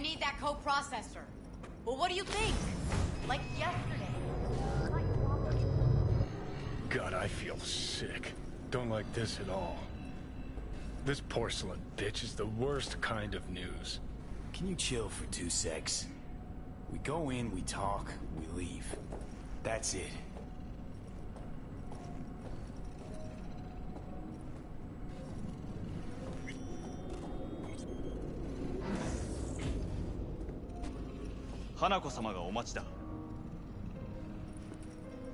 need that co-processor. Well, what do you think? Like yesterday. God, I feel sick. Don't like this at all. This porcelain bitch is the worst kind of news. Can you chill for 2 secs? We go in, we talk, we leave. That's it. Hanako-sama ga omachi da.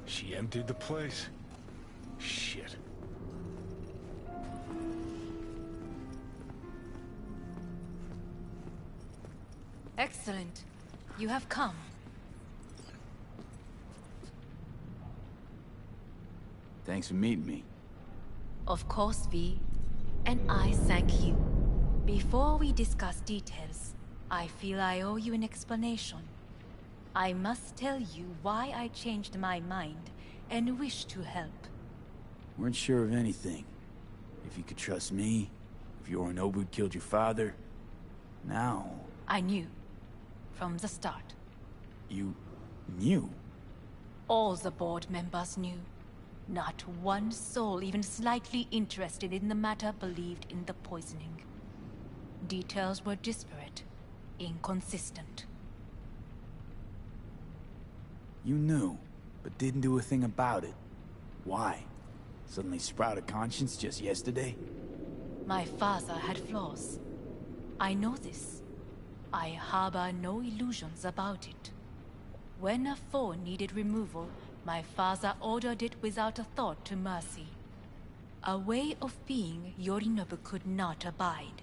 She emptied the place. Shit. Excellent. You have come. Thanks for meeting me. Of course, V. And I thank you. Before we discuss details, I feel I owe you an explanation. I must tell you why I changed my mind and wish to help. Weren't sure of anything. If you could trust me, if Yorinobu killed your father, now... I knew. From the start. You... knew? All the board members knew. Not one soul even slightly interested in the matter believed in the poisoning. Details were disparate, inconsistent. You knew, but didn't do a thing about it. Why? Suddenly sprout a conscience just yesterday? My father had flaws. I know this. I harbor no illusions about it. When a foe needed removal, my father ordered it without a thought to mercy. A way of being Yorinobu could not abide.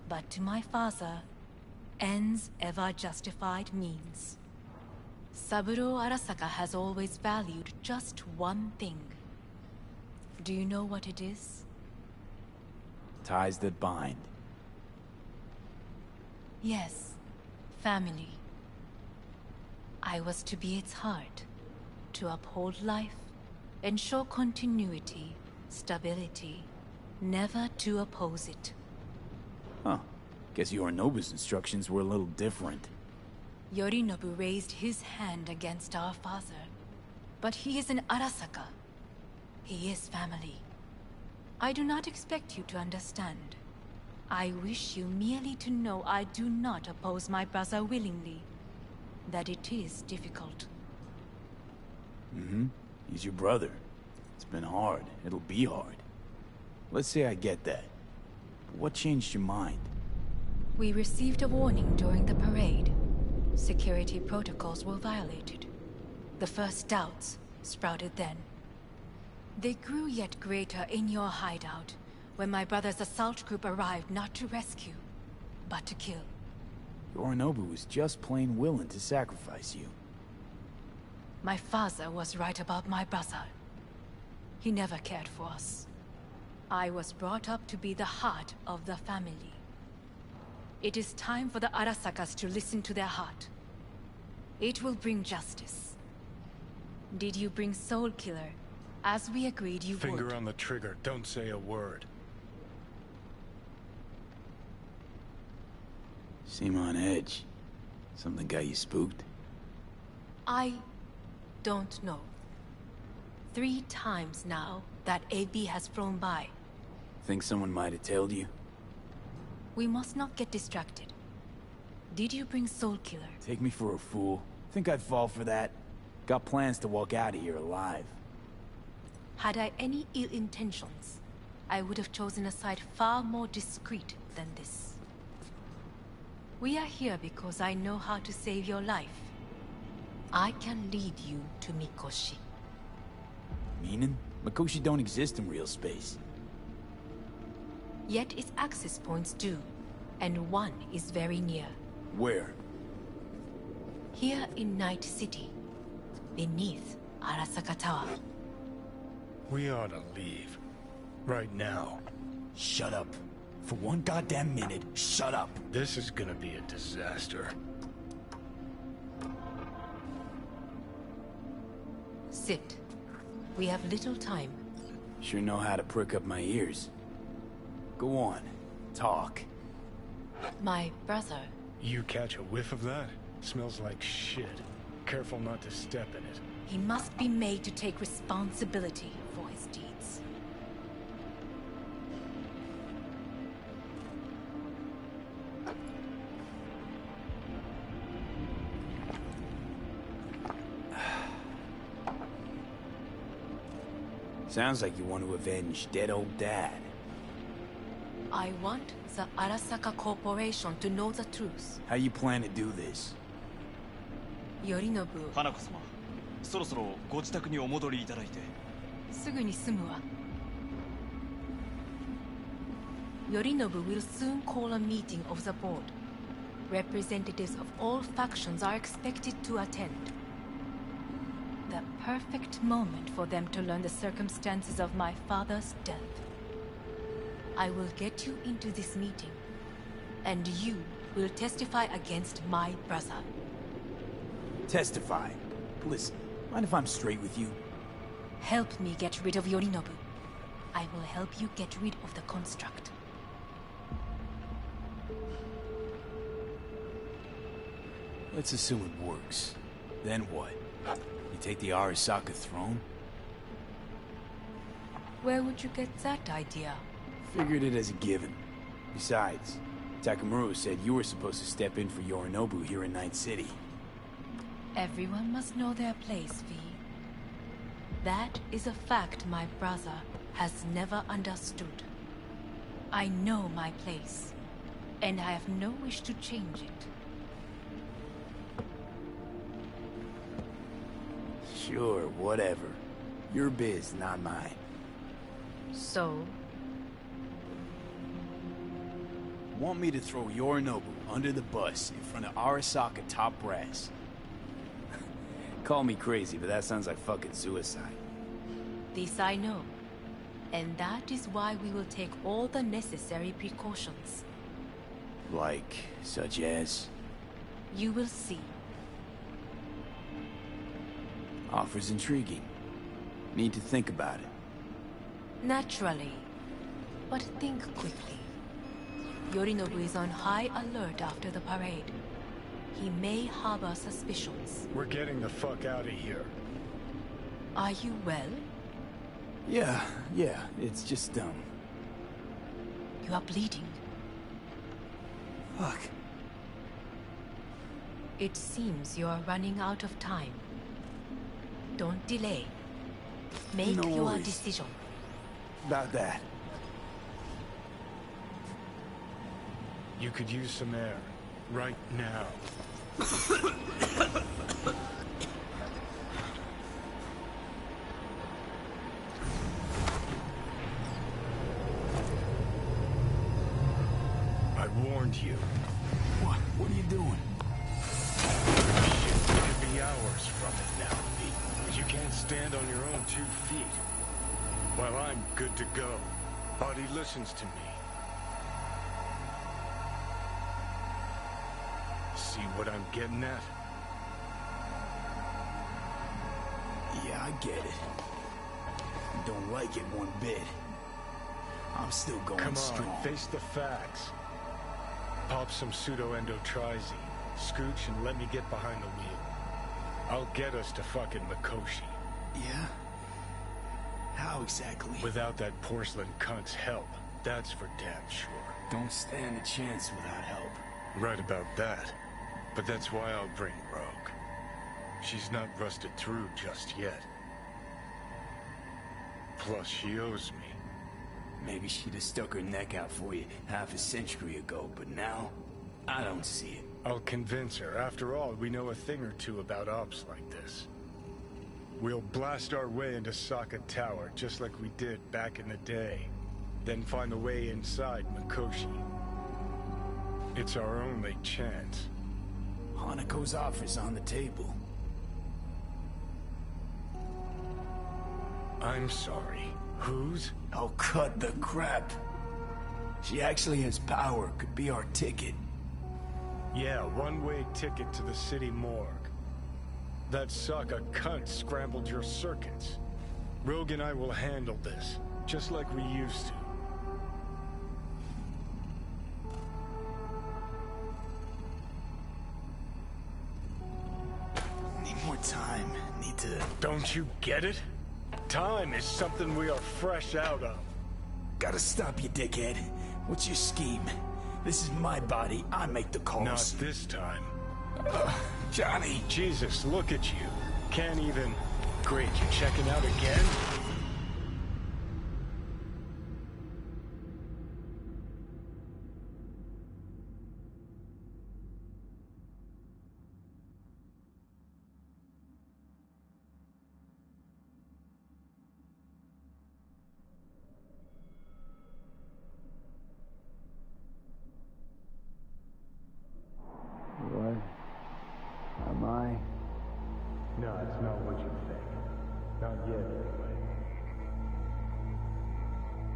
But to my father, ends ever justified means. Saburo Arasaka has always valued just one thing. Do you know what it is? Ties that bind. Yes, family. I was to be its heart, to uphold life, ensure continuity, stability, never to oppose it. Huh. Guess Yorinobu's instructions were a little different. Yorinobu raised his hand against our father, but he is an Arasaka. He is family. I do not expect you to understand. I wish you merely to know I do not oppose my brother willingly. That it is difficult. Mm-hmm. He's your brother. It's been hard. It'll be hard. Let's say I get that. But what changed your mind? We received a warning during the parade. Security protocols were violated. The first doubts sprouted then. They grew yet greater in your hideout, when my brother's assault group arrived not to rescue, but to kill. Yorinobu was just plain willing to sacrifice you. My father was right about my brother. He never cared for us. I was brought up to be the heart of the family. It is time for the Arasakas to listen to their heart. It will bring justice. Did you bring Soul Killer, as we agreed you would? Finger on the trigger, don't say a word. Seem on edge. Something got you spooked? I don't know. 3 times now that AB has flown by. Think someone might have tailed you? We must not get distracted. Did you bring Soul Killer? Take me for a fool. Think I'd fall for that? Got plans to walk out of here alive. Had I any ill intentions, I would have chosen a side far more discreet than this. We are here because I know how to save your life. I can lead you to Mikoshi. Meaning? Mikoshi don't exist in real space. Yet its access points do, and one is very near. Where? Here in Night City, beneath Arasaka Tower. We ought to leave. Right now. Shut up. For one goddamn minute, shut up. This is gonna be a disaster. Sit. We have little time. Sure know how to prick up my ears. Go on. Talk. My brother. You catch a whiff of that? Smells like shit. Careful not to step in it. He must be made to take responsibility for his deeds. Sounds like you want to avenge dead old Dad. I want the Arasaka Corporation to know the truth. How you plan to do this? Yorinobu, 花子様、そろそろご自宅にお戻りいただいて。すぐに済むわ。Yorinobu will soon call a meeting of the board. Representatives of all factions are expected to attend. The perfect moment for them to learn the circumstances of my father's death. I will get you into this meeting, and you will testify against my brother. Testify. Listen, mind if I'm straight with you? Help me get rid of Yorinobu. I will help you get rid of the construct. Let's assume it works. Then what? You take the Arasaka throne? Where would you get that idea? Figured it as a given. Besides, Takamura said you were supposed to step in for Yorinobu here in Night City. Everyone must know their place, V. That is a fact my brother has never understood. I know my place, and I have no wish to change it. Sure, whatever. Your biz, not mine. So, Want me to throw Yorinobu under the bus in front of Arasaka top brass? Call me crazy, but that sounds like fucking suicide. this I know. And that is why we will take all the necessary precautions. Like, such as? You will see. Offers intriguing. Need to think about it. Naturally. But think quickly. Yorinobu is on high alert after the parade. He may harbor suspicions. We're getting the fuck out of here. Are you well? Yeah, it's just dumb. You are bleeding. Fuck. It seems you are running out of time. Don't delay. Make No your worries. decision. About that. You could use some air. Right now. I warned you. What? What are you doing? Shit, you could be hours from it now. You can't stand on your own 2 feet. Well, I'm good to go. Body listens to me. See what I'm getting at? Yeah, I get it. Don't like it one bit. I'm still going Come on, strong. face the facts. Pop some pseudo-endotrizine, scooch, and let me get behind the wheel. I'll get us to fucking Mikoshi. Yeah? How exactly? Without that porcelain cunt's help, that's for damn sure. Don't stand a chance without help. Right about that. But that's why I'll bring Rogue. She's not rusted through just yet. Plus, she owes me. Maybe she'd have stuck her neck out for you half a century ago, but now, I don't see it. I'll convince her. After all, we know a thing or two about ops like this. We'll blast our way into Sokka Tower, just like we did back in the day. Then find a way inside Mikoshi. It's our only chance. Hanako's offer's on the table. I'm sorry. Whose? Oh, cut the crap. She actually has power, could be our ticket. Yeah, one-way ticket to the city morgue. That Sokka cunt scrambled your circuits. Rogue and I will handle this, just like we used to. Don't you get it? Time is something we are fresh out of. Gotta stop you, dickhead. What's your scheme? This is my body. I make the calls. Not this time. Johnny. Jesus, look at you. Can't even... Great, you checking out again? What? Am I? No, it's not what you think. Not yet,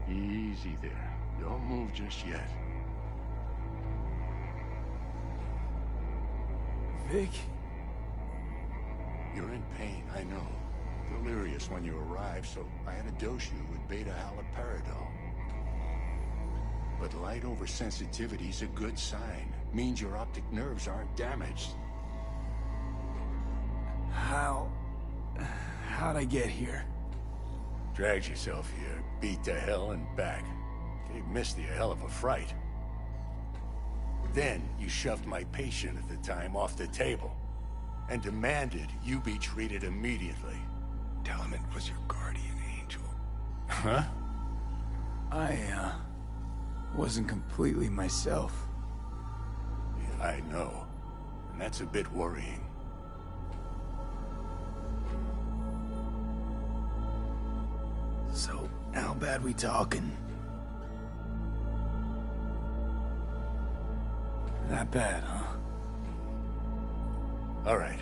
anyway. Easy there. Don't move just yet. Vic? You're in pain, I know. Delirious when you arrived, so I had to dose you with beta-haloperidol. But light oversensitivity's a good sign. Means your optic nerves aren't damaged. How'd I get here? Dragged yourself here, beat to hell and back. Gave Misty a hell of a fright. Then you shoved my patient at the time off the table and demanded you be treated immediately. Tell him it was your guardian angel. Huh? I, wasn't completely myself. Yeah, I know. And that's a bit worrying. So, how bad we talking? That bad, huh? All right.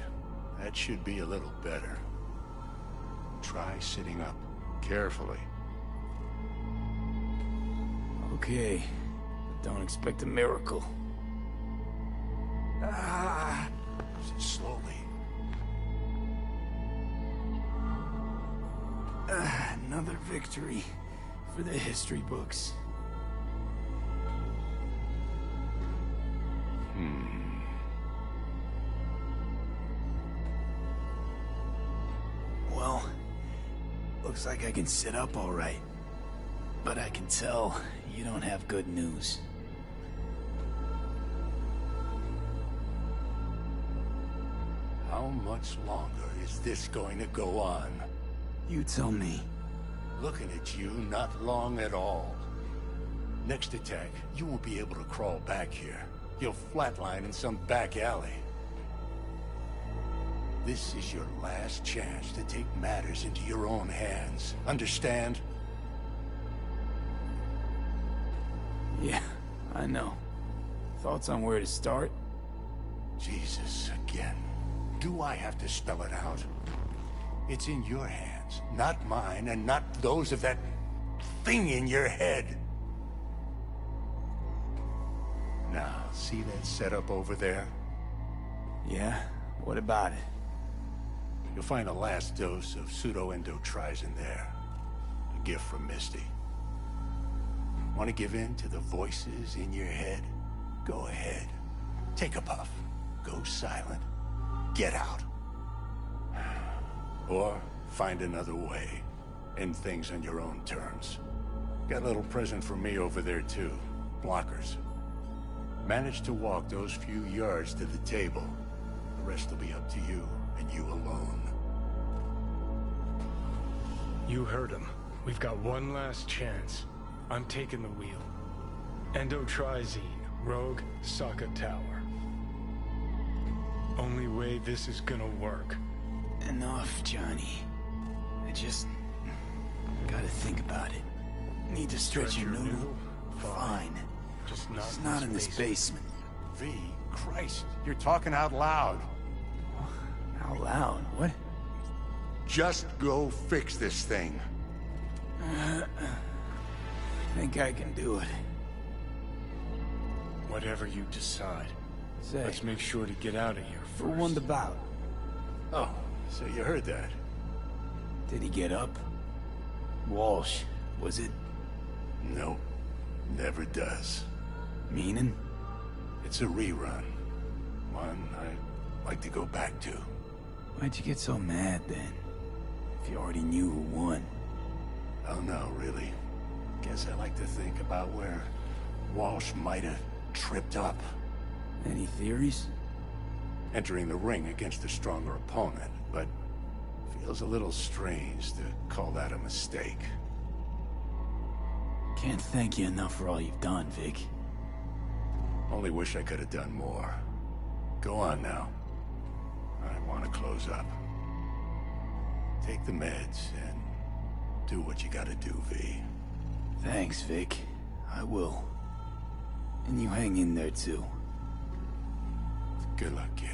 That should be a little better. Try sitting up. Carefully. Okay. Don't expect a miracle. Slowly. Another victory for the history books. Well, looks like I can sit up all right. But I can tell you don't have good news. How much longer is this going to go on? You tell me. Looking at you, not long at all. Next attack, you won't be able to crawl back here. You'll flatline in some back alley. This is your last chance to take matters into your own hands. Understand? Yeah, I know. Thoughts on where to start? Jesus, again. Do I have to spell it out? It's in your hands, not mine, and not those of that thing in your head. Now, see that setup over there? Yeah? What about it? You'll find a last dose of pseudo-endotrizin there. A gift from Misty. Want to give in to the voices in your head? Go ahead. Take a puff. Go silent. Get out. Or find another way. End things on your own terms. Got a little present for me over there too. Blockers. Manage to walk those few yards to the table. The rest will be up to you, and you alone. You heard him. We've got one last chance. I'm taking the wheel. Endotrizine, Rogue, Sokka Tower. Only way this is gonna work. Enough, Johnny. I just... gotta think about it. Need to stretch your noodle? noodle? Fine. Just not, It's not in this basement. V, Christ, you're talking out loud. Out loud? What? Just go fix this thing. Think I can do it. Whatever you decide. Say, Let's make sure to get out of here first. who won the bout? Oh, so you heard that. Did he get up? Walsh, was it? Nope, never does. Meaning? It's a rerun. One I'd like to go back to. Why'd you get so mad then? If you already knew who won. Oh no, really. Guess I like to think about where Walsh might have tripped up. Any theories? Entering the ring against a stronger opponent, but feels a little strange to call that a mistake. Can't thank you enough for all you've done, Vic. Only wish I could have done more. Go on now. I want to close up. Take the meds and do what you gotta do, V. Thanks, Vic. I will. And you hang in there, too. Good luck, kid.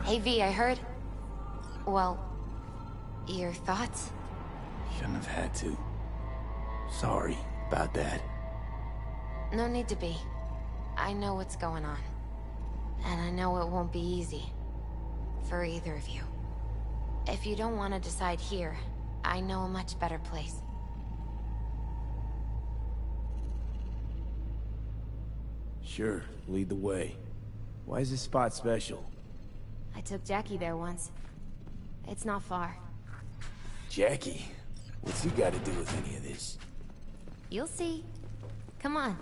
Hey V, I heard... Well... your thoughts? Shouldn't have had to. Sorry about that. No need to be. I know what's going on. And I know it won't be easy. For either of you. If you don't want to decide here, I know a much better place. Sure, lead the way. Why is this spot special? I took Jackie there once. It's not far. Jackie? What's he got to do with any of this? You'll see. Come on.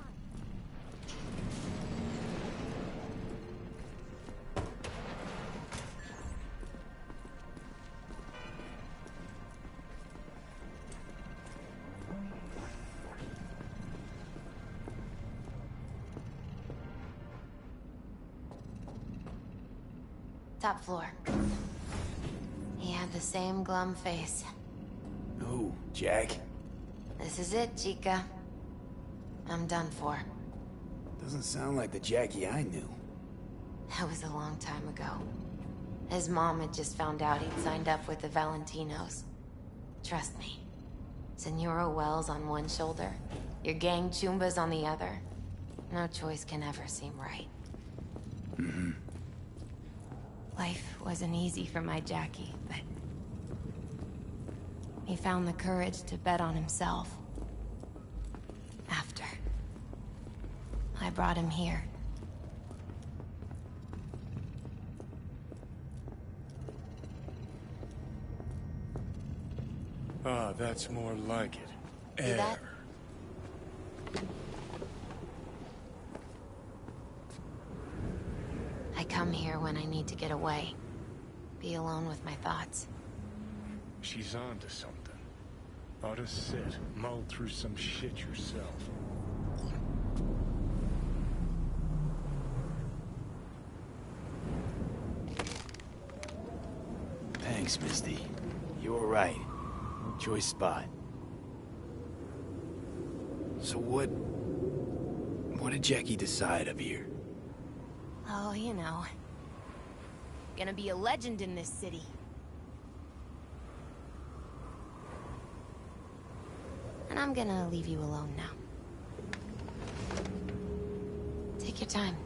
Top floor. He had the same glum face. Who? Jack? This is it, Chica. I'm done for. Doesn't sound like the Jackie I knew. That was a long time ago. His mom had just found out he'd signed up with the Valentinos. Trust me. Senora Wells on one shoulder, your gang Chumbas on the other. No choice can ever seem right. Mm-hmm. Life wasn't easy for my Jackie, but... he found the courage to bet on himself. After. I brought him here. Ah, that's more like it. See that? I come here when I need to get away. Be alone with my thoughts. She's on to something. Ought to sit, mull through some shit yourself. Thanks, Misty. You were right. Choice spot. So what did Jackie decide up here? Oh, you know. Gonna be a legend in this city. And I'm gonna leave you alone now. Take your time.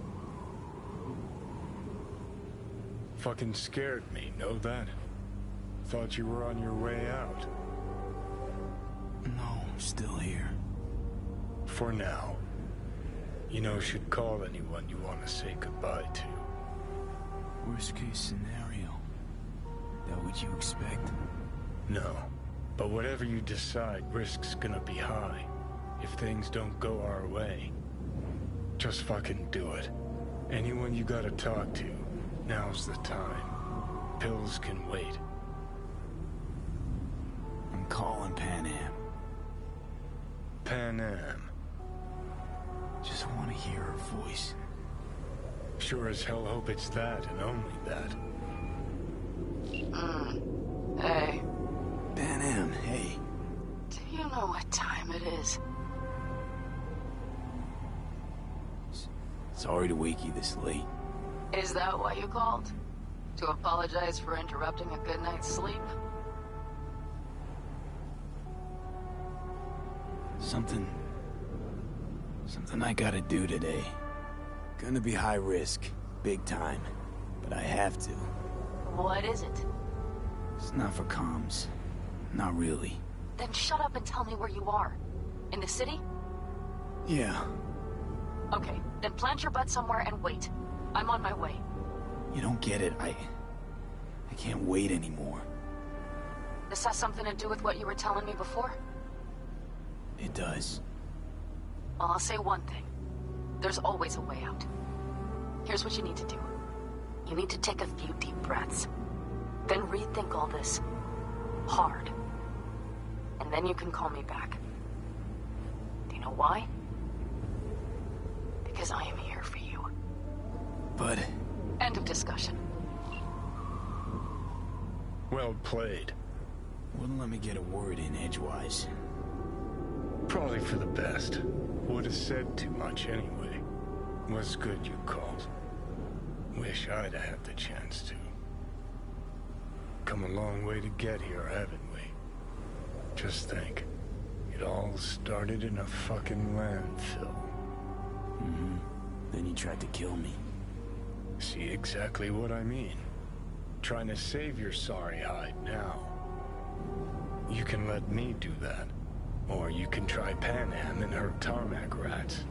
Fucking scared me, know that? Thought you were on your way out. No, I'm still here. For now. You know, should call anyone you want to say goodbye to. Worst case scenario. That what you expect? No. But whatever you decide, risk's gonna be high. If things don't go our way. Just fucking do it. Anyone you gotta talk to, now's the time. Pills can wait. I'm calling Pan Am. Pan Am. Just want to hear her voice. Sure as hell hope it's that and only that. Hey, Pan Am, hey. do you know what time it is? Sorry to wake you this late. Is that why you called? To apologize for interrupting a good night's sleep? Something I gotta do today. Gonna be high risk, big time. But I have to. What is it? It's not for comms. Not really. Then shut up and tell me where you are. In the city? Yeah. Okay, then plant your butt somewhere and wait. I'm on my way. You don't get it. I can't wait anymore. This has something to do with what you were telling me before? It does. Well, I'll say one thing. There's always a way out. Here's what you need to do. You need to take a few deep breaths. Then rethink all this. Hard. And then you can call me back. Do you know why? Because I am here for you. But... End of discussion. Well played. Wouldn't let me get a word in edgewise. Probably for the best. Would have said too much anyway. Was good you called. Wish I'd have had the chance to. Come a long way to get here, haven't we? Just think. It all started in a fucking landfill. Mm-hmm. Then you tried to kill me. See exactly what I mean. Trying to save your sorry hide now. You can let me do that. Or you can try Panam and her tarmac rats.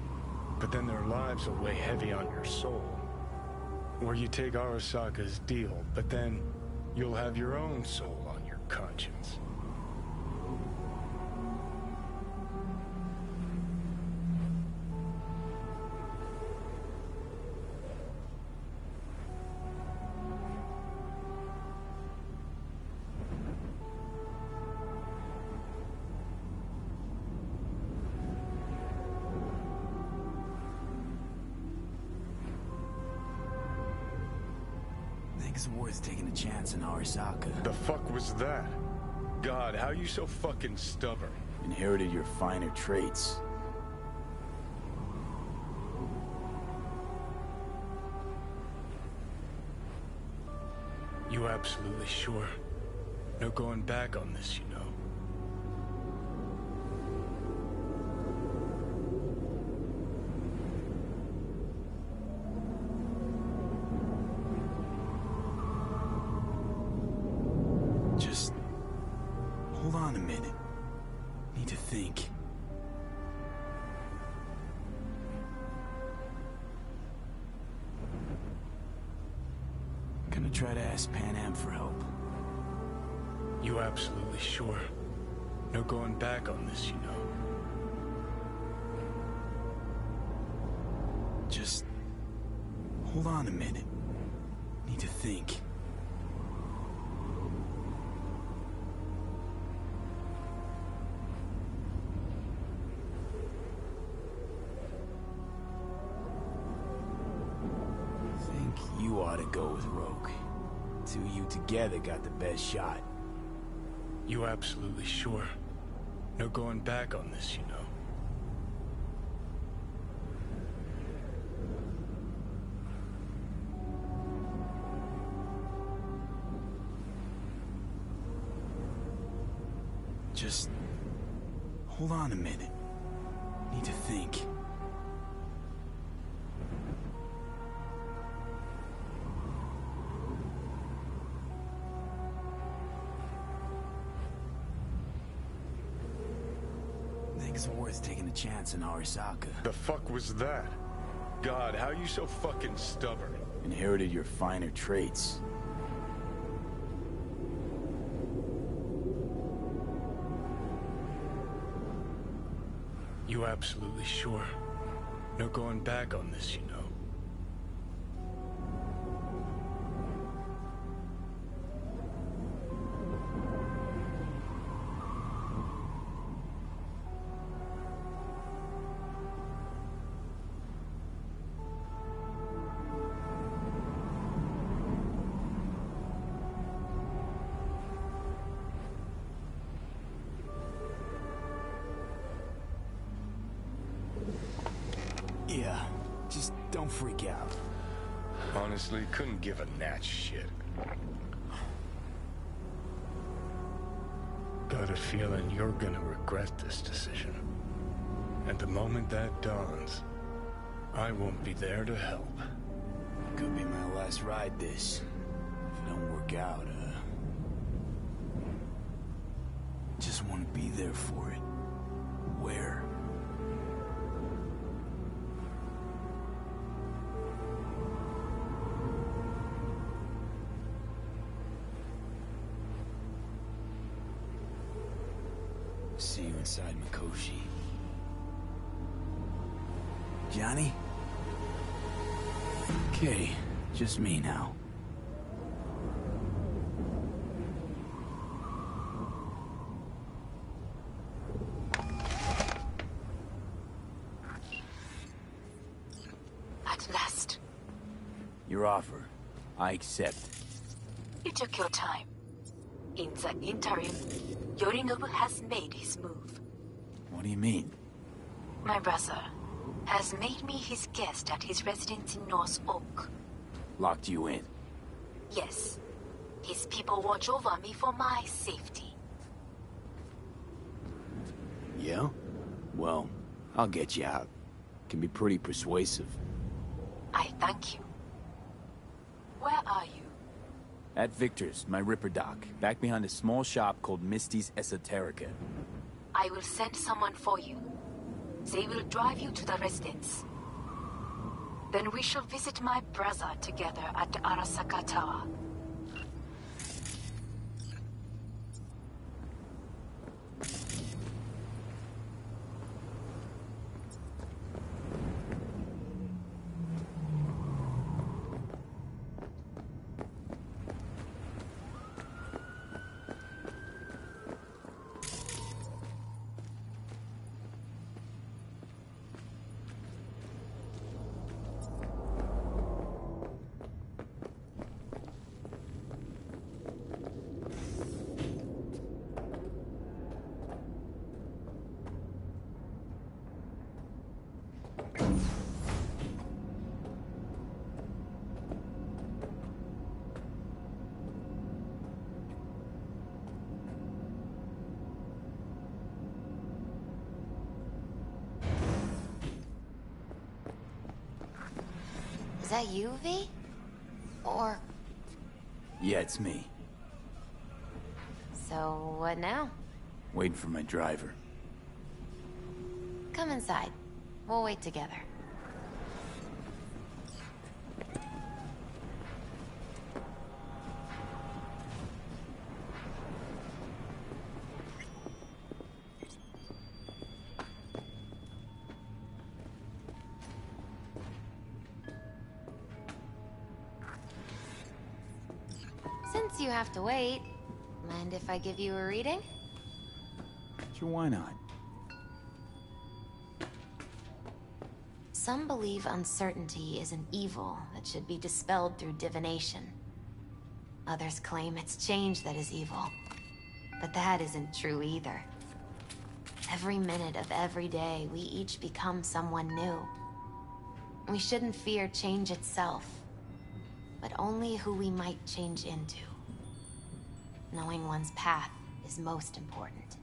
But then their lives will weigh heavy on your soul. Or you take Arasaka's deal, but then you'll have your own soul on your conscience. It's worth taking a chance in Arasaka. The fuck was that? God, how you so fucking stubborn? Inherited your finer traits. You absolutely sure? No going back on this, you know. Just hold on a minute. Need to think. Gonna try to ask Panam for help. You absolutely sure? No going back on this, you know. Just hold on a minute. Need to think. You ought to go with Rogue. Two of you together got the best shot. You absolutely sure? No going back on this, you know. Just hold on a minute. Need to think. It's worth taking a chance in Arasaka. The fuck was that? God, how you so fucking stubborn? Inherited your finer traits. You absolutely sure? No going back on this, you know. Yeah, just don't freak out. Honestly, couldn't give a gnat's shit. Got a feeling you're gonna regret this decision. And the moment that dawns, I won't be there to help. Could be my last ride this. If it don't work out, just want to be there for it. Where? See you inside Mikoshi. Johnny? Okay, just me now. At last. Your offer. I accept. You took your time. In the interim, Yorinobu has made his move. What do you mean? My brother has made me his guest at his residence in North Oak. Locked you in? Yes. His people watch over me for my safety. Yeah? Well, I'll get you out. Can be pretty persuasive. I thank you. Where are you? At Victor's, my Ripper Dock, back behind a small shop called Misty's Esoterica. I will send someone for you. They will drive you to the residence. Then we shall visit my brother together at the Arasaka Tower. Is that you, V? Or... Yeah, it's me. So, what now? Waiting for my driver. Come inside. We'll wait together. Since you have to wait, mind if I give you a reading? Sure, why not? Some believe uncertainty is an evil that should be dispelled through divination. Others claim it's change that is evil. But that isn't true either. Every minute of every day, we each become someone new. We shouldn't fear change itself, but only who we might change into. Knowing one's path is most important.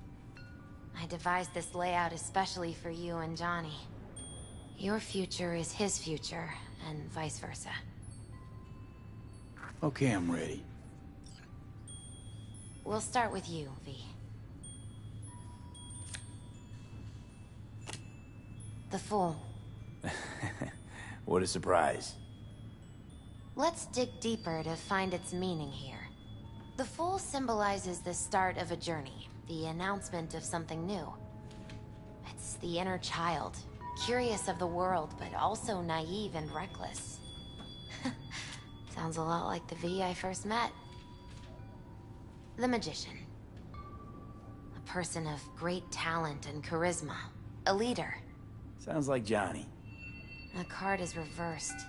I devised this layout especially for you and Johnny. Your future is his future, and vice versa. Okay, I'm ready. We'll start with you, V. The Fool. What a surprise. Let's dig deeper to find its meaning here. The Fool symbolizes the start of a journey, the announcement of something new. It's the inner child, curious of the world, but also naive and reckless. Sounds a lot like the V I first met. The Magician. A person of great talent and charisma. A leader. Sounds like Johnny. The card is reversed.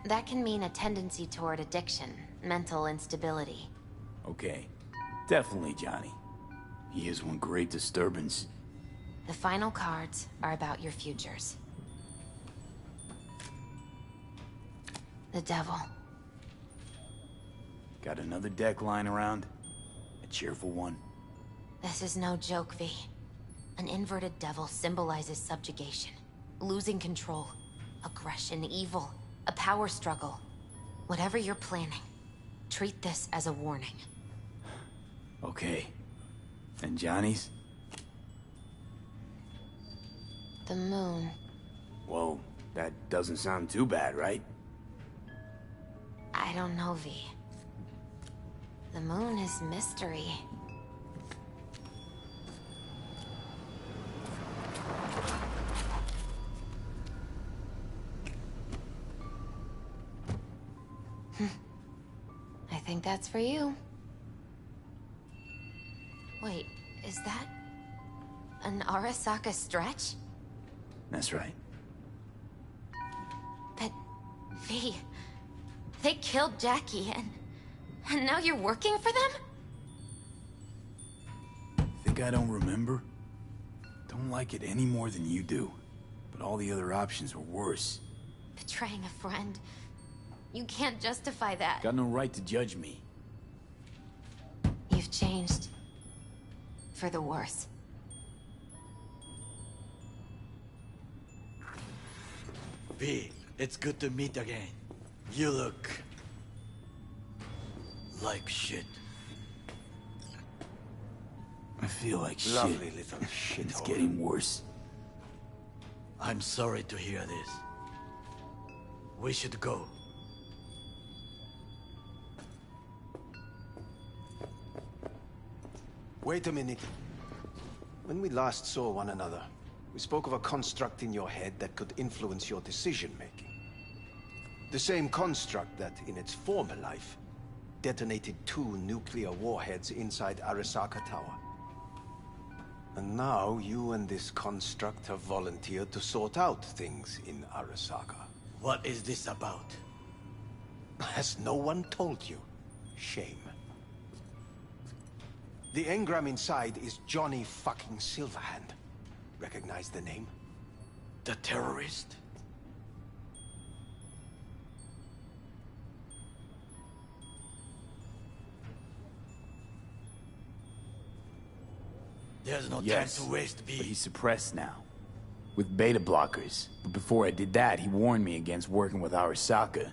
That can mean a tendency toward addiction, mental instability. Okay, definitely Johnny. He is one great disturbance. The final cards are about your futures. The Devil. Got another deck lying around? A cheerful one? This is no joke, V. An inverted devil symbolizes subjugation, losing control, aggression, evil, a power struggle. Whatever you're planning, treat this as a warning. Okay. And Johnny's? The moon. Whoa, that doesn't sound too bad, right? I don't know, V. The moon is mystery. I think that's for you. Wait, is that an Arasaka stretch? That's right. But, V, they killed Jackie and now you're working for them? Think I don't remember? Don't like it any more than you do. But all the other options were worse. Betraying a friend. You can't justify that. Got no right to judge me. You've changed. For the worse. V, it's good to meet again. You look... like shit. I feel like shit. Lovely little shit. It's getting worse. I'm sorry to hear this. We should go. Wait a minute. When we last saw one another, we spoke of a construct in your head that could influence your decision-making. The same construct that, in its former life, detonated 2 nuclear warheads inside Arasaka Tower. And now you and this construct have volunteered to sort out things in Arasaka. What is this about? Has no one told you? Shame. The engram inside is Johnny fucking Silverhand. Recognize the name? The terrorist? There's no time to waste, but V. he's suppressed now. With beta blockers. But before I did that, he warned me against working with Arasaka.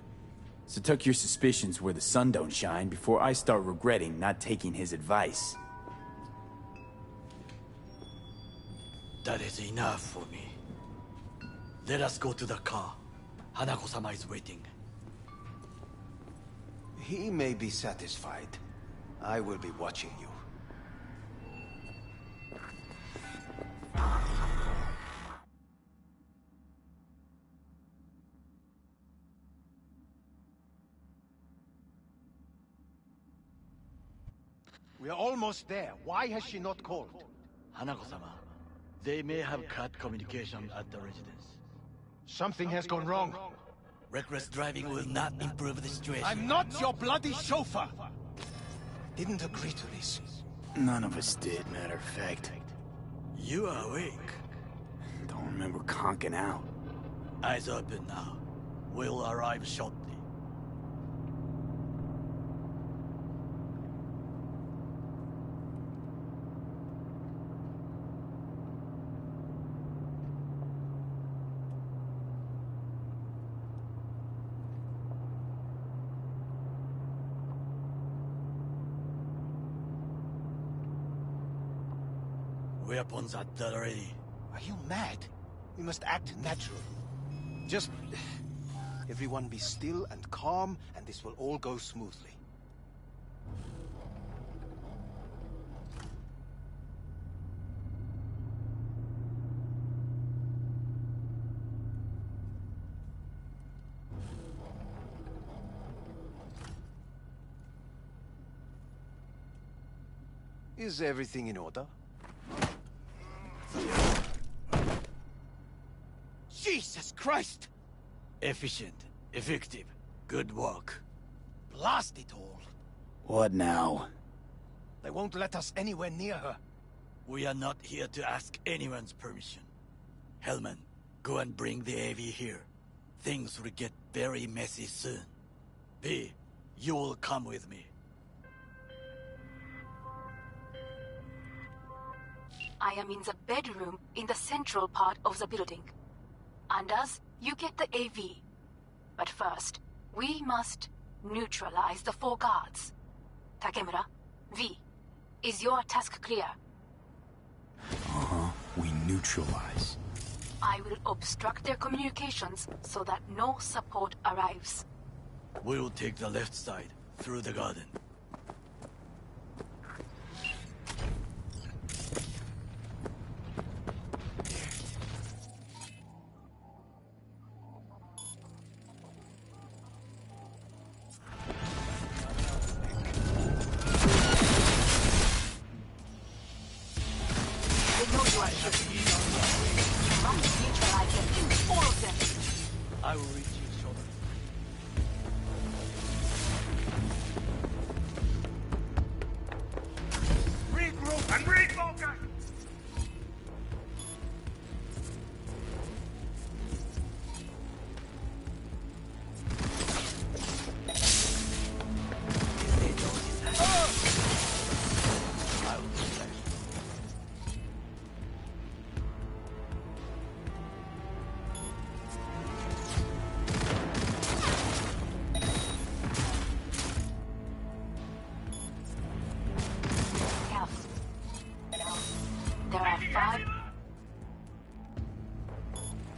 So tuck your suspicions where the sun don't shine before I start regretting not taking his advice. That is enough for me. Let us go to the car. Hanako-sama is waiting. He may be satisfied. I will be watching you. We are almost there. Why has she not called? Hanako-sama, they may have cut communication at the residence. Something has gone wrong. Reckless driving will not improve the situation. I'm not your bloody chauffeur! Didn't agree to this. None of us did, matter of fact. You are awake. Don't remember conking out. Eyes open now. We'll arrive shortly. Weapons at the ready. Are you mad? We must act natural. Just... everyone be still and calm, and this will all go smoothly. Is everything in order? Jesus Christ! Efficient, effective, good work. Blast it all! What now? They won't let us anywhere near her. We are not here to ask anyone's permission. Hellman, go and bring the AV here. Things will get very messy soon. V, you will come with me. I am in the bedroom in the central part of the building. Anders, you get the AV. But first, we must neutralize the 4 guards. Takemura, V, is your task clear? We neutralize. I will obstruct their communications so that no support arrives. We'll take the left side, through the garden. They know you are here. You must neutralize them, all of them. I will reach your shoulder. Regroup and refocus! Careful. There are 5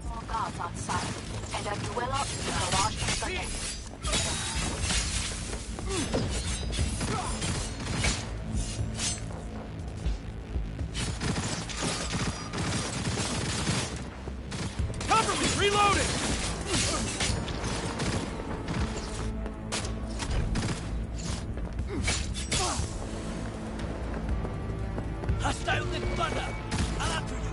more guards outside, and a dweller in the garage at the end. Cover me! Reloading! Hostile Nirvana! Alatuyu!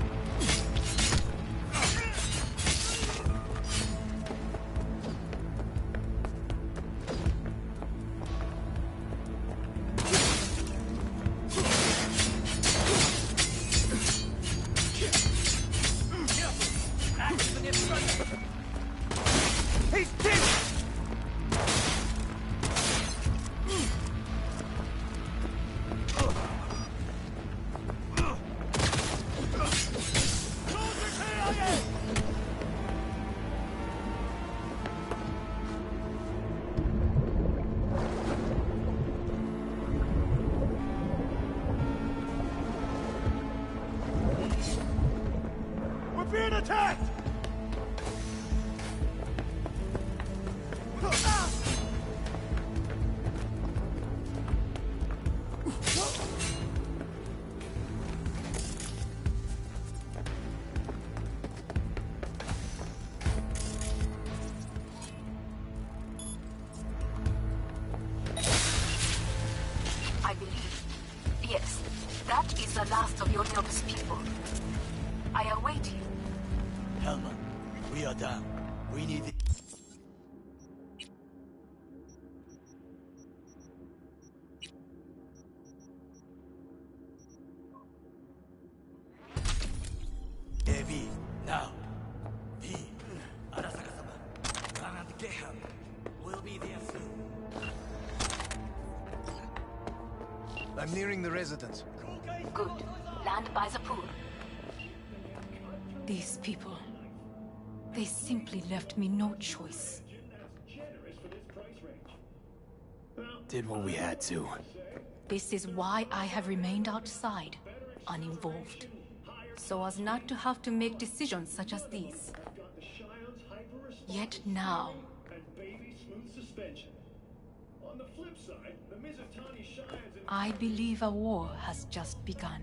He's dead! We're being attacked! I believe. Yes, that is the last of your nervous people. I await you. Hellman, we are down. We need the... V, now. V, Arasaka-sama. Run and get him. We'll be there soon. I'm nearing the residence. Good. Land by the pool. These people. They simply left me no choice. Did what we had to. This is why I have remained outside, uninvolved. So as not to have to make decisions such as these. Yet now, I believe a war has just begun.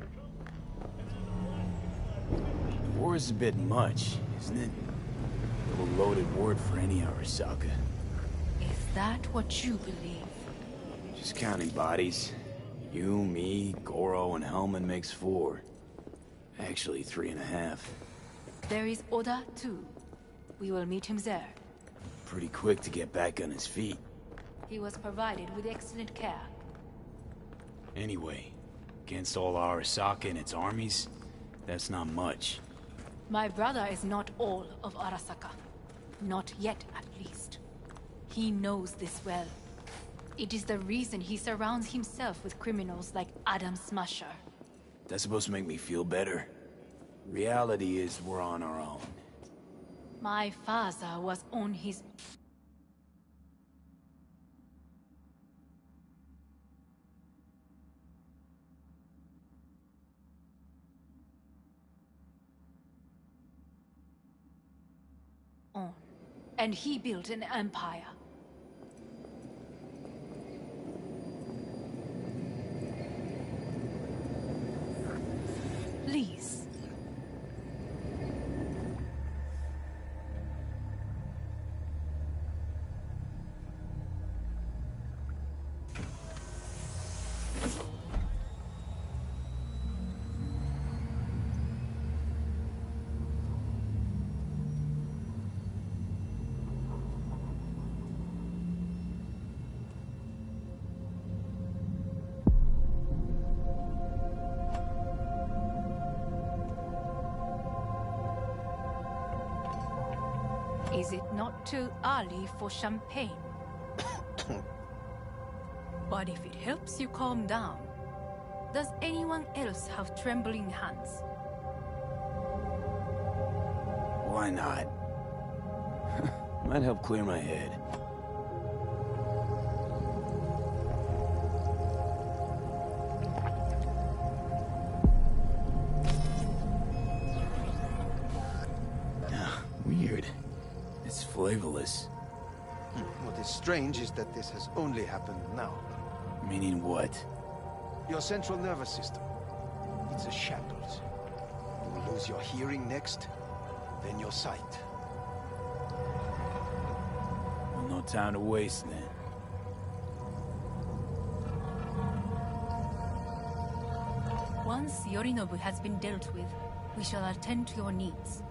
War is a bit much, isn't it? A little loaded word for any Arasaka. Is that what you believe? Just counting bodies. You, me, Goro, and Hellman makes 4. Actually, 3.5. There is Oda, too. We will meet him there. Pretty quick to get back on his feet. He was provided with excellent care. Anyway, against all Arasaka and its armies, that's not much. My brother is not all of Arasaka. Not yet, at least. He knows this well. It is the reason he surrounds himself with criminals like Adam Smasher. That's supposed to make me feel better? Reality is we're on our own. My father was on his... own. And he built an empire. Please. Is it not too early for champagne? But if it helps you calm down, does anyone else have trembling hands? Why not? Might help clear my head. Weird. It's flavorless. What is strange is that this has only happened now. Meaning what? Your central nervous system. It's a shackles. You will lose your hearing next, then your sight. Well, no time to waste then. Once Yorinobu has been dealt with, we shall attend to your needs.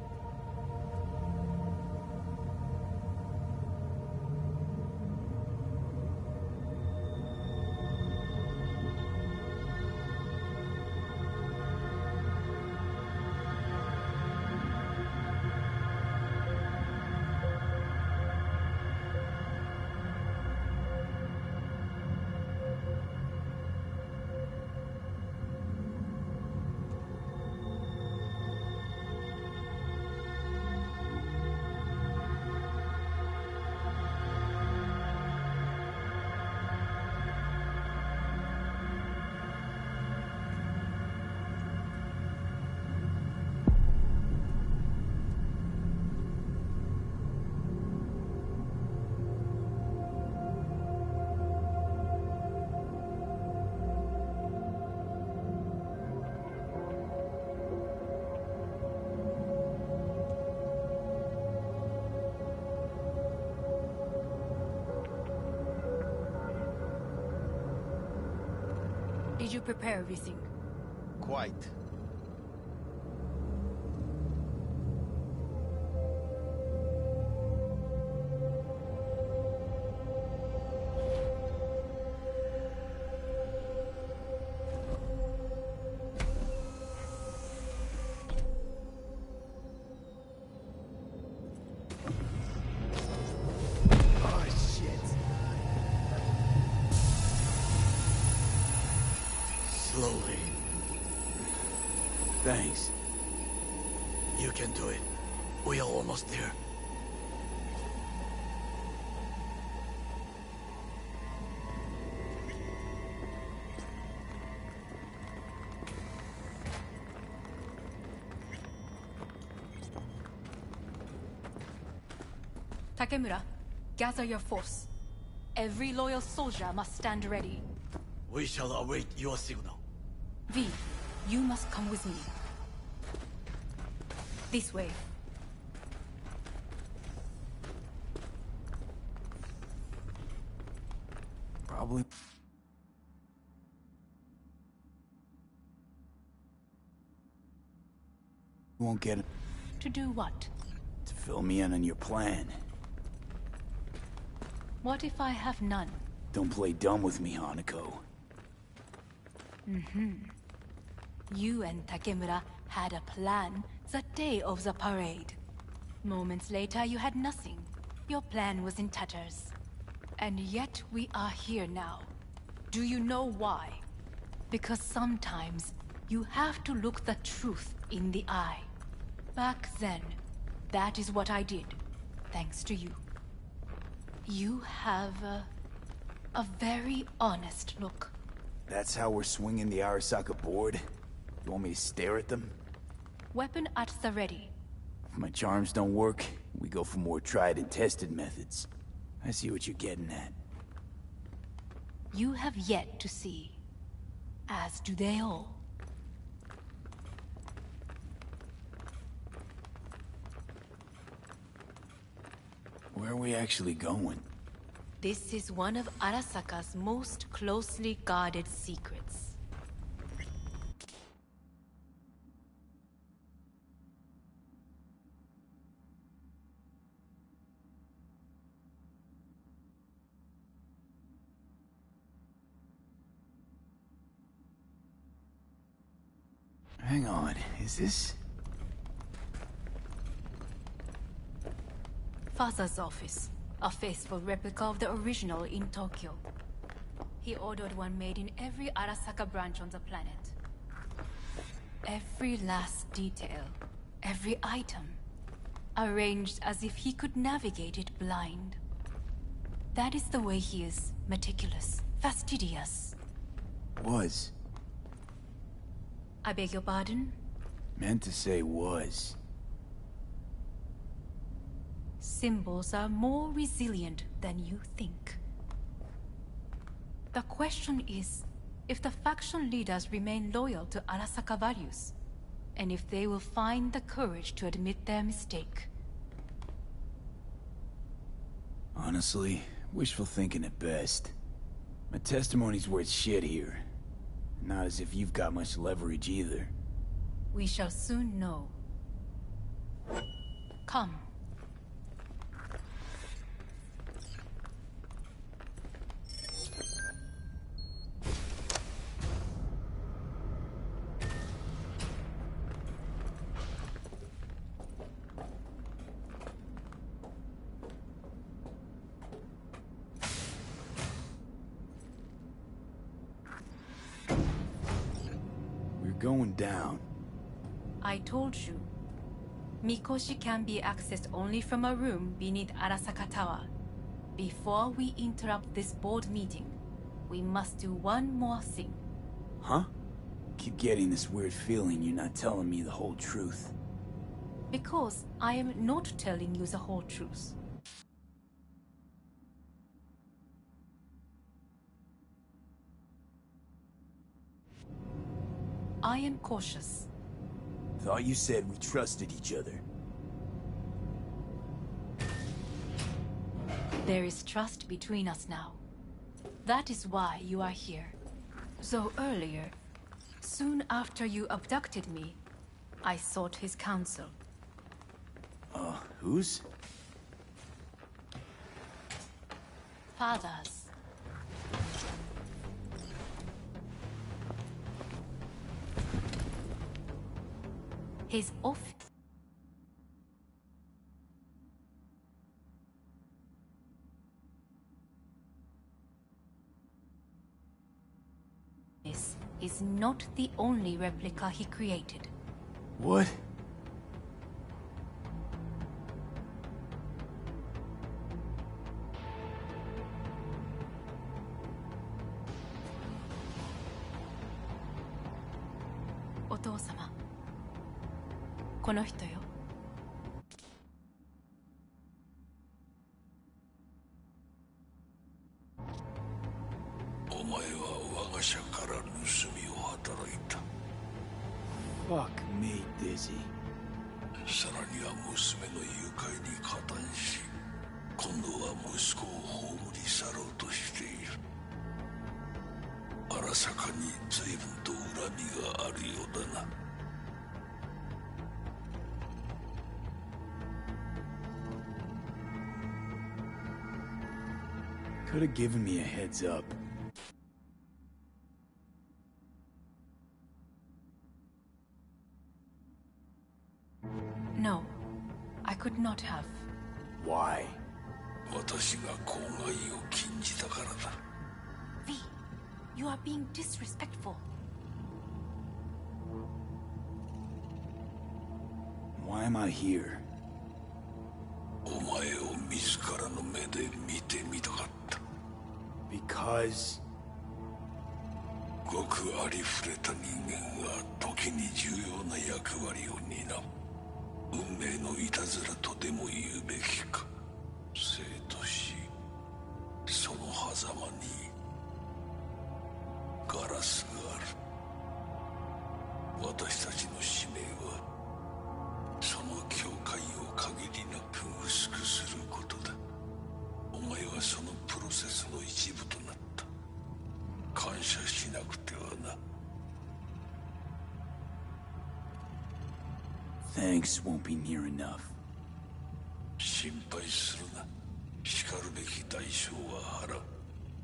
Did you prepare everything? Quite. Slowly. Thanks. You can do it. We are almost there. Takemura, gather your force. Every loyal soldier must stand ready. We shall await your signal. V, you must come with me. This way. Probably. Won't get it. To do what? To fill me in on your plan. What if I have none? Don't play dumb with me, Hanako. You and Takemura had a plan the day of the parade. Moments later, you had nothing. Your plan was in tatters. And yet we are here now. Do you know why? Because sometimes You have to look the truth in the eye. Back then, that is what I did, thanks to you. You have a very honest look. That's how we're swinging the Arasaka board? You want me to stare at them? Weapon at the ready. If my charms don't work, we go for more tried and tested methods. I see what you're getting at. You have yet to see. As do they all. Where are we actually going? This is one of Arasaka's most closely guarded secrets. Hang on, is this... Father's office. A faithful replica of the original in Tokyo. He ordered one made in every Arasaka branch on the planet. Every last detail, every item, arranged as if he could navigate it blind. That is the way he is, meticulous, fastidious. Was. I beg your pardon? Meant to say was. Symbols are more resilient than you think. The question is, if the faction leaders remain loyal to Arasaka values, and if they will find the courage to admit their mistake. Honestly, wishful thinking at best. My testimony's worth shit here. Not as if you've got much leverage either. We shall soon know. Come. Going down. I told you. Mikoshi can be accessed only from a room beneath Arasaka Tower. Before we interrupt this board meeting, we must do one more thing. Huh? Keep getting this weird feeling you're not telling me the whole truth. Because I am not telling you the whole truth. I am cautious. Thought you said we trusted each other. There is trust between us now. That is why you are here. So earlier, soon after you abducted me, I sought his counsel. Whose? Father's. His office is not the only replica he created. What? Otou-sama. この人よ。お前は我が社から盗みを働いた。Fuck me, Dizzy. さらには娘の誘拐に加担し、今度は息子を葬り去ろうとしている。荒坂に随分と恨みがあるようだな。Could have given me a heads up. No, I could not have. Why? 私が公害を禁じたからだ。V, you are being disrespectful. come out here? お前を自らの目で見てみたかった。Because... ごくありふれた人間が時に重要な役割を担う。運命のいたずらとでも言うべきか。生と死、その狭間にガラスがある。私たちの使命はその境界を限りなく薄くすることだ。お前はそのプロセスの一部となった。感謝しなくてはな。Thanks won't be near enough. 心配するな。しかるべき代償は払う。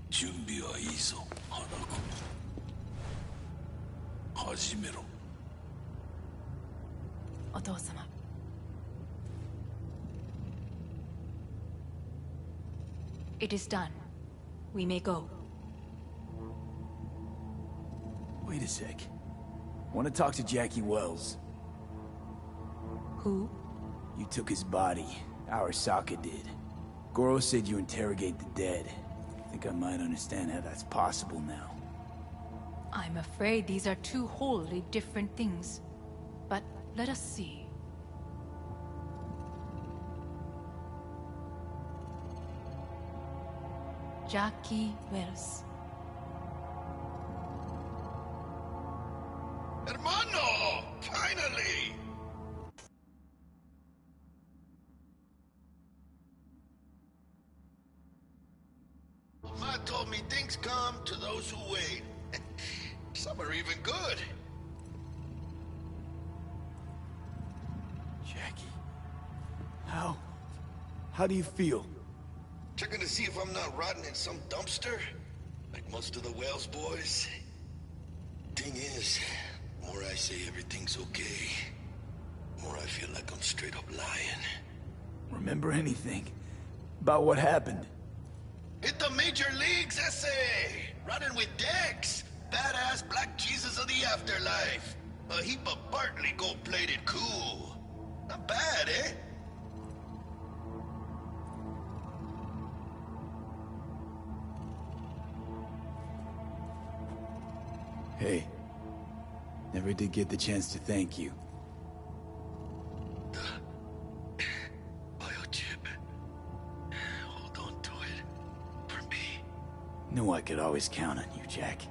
準備はいいぞ、花子。始めろ。お父様。It is done. We may go. Wait a sec. Want to talk to Jackie Wells. Who? You took his body. Arasaka did. Goro said you interrogate the dead. Think I might understand how that's possible now. I'm afraid these are two wholly different things. But let us see. Jackie Wells. Hermano! Finally! Ma told me things come to those who wait. Some are even good. Jackie. How do you feel? Checking to see if I'm not rotting in some dumpster, like most of the Wells boys. Thing is, the more I say everything's okay, the more I feel like I'm straight up lying. Remember anything? About what happened? Hit the major leagues, essay! Running with Dex! Badass black Jesus of the afterlife! A heap of Bartley gold-plated cool. Not bad, eh? Hey. Never did get the chance to thank you. The biochip. Hold on to it. For me. Knew I could always count on you, Jack.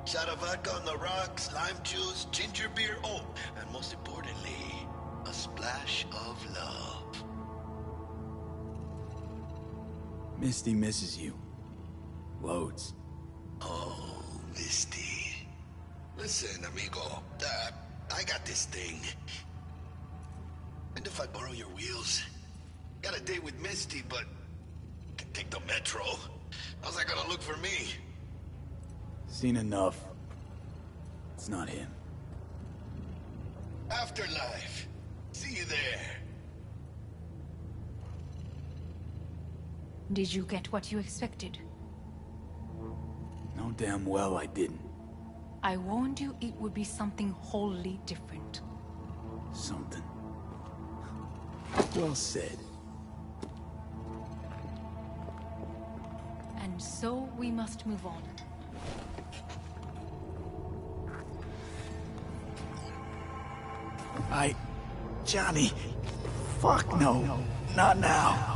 Shot of vodka on the rocks, lime juice, ginger beer, oh, and most importantly, a splash of love. Misty misses you. Loads. Oh, Misty. Listen, amigo, I got this thing. And if I borrow your wheels? Got a date with Misty, but can take the metro. How's that gonna look for me? Seen enough. It's not him. Afterlife. See you there. Did you get what you expected? No damn well I didn't. I warned you it would be something wholly different. Something. Well said. And so we must move on. Johnny. Fuck no. Not now.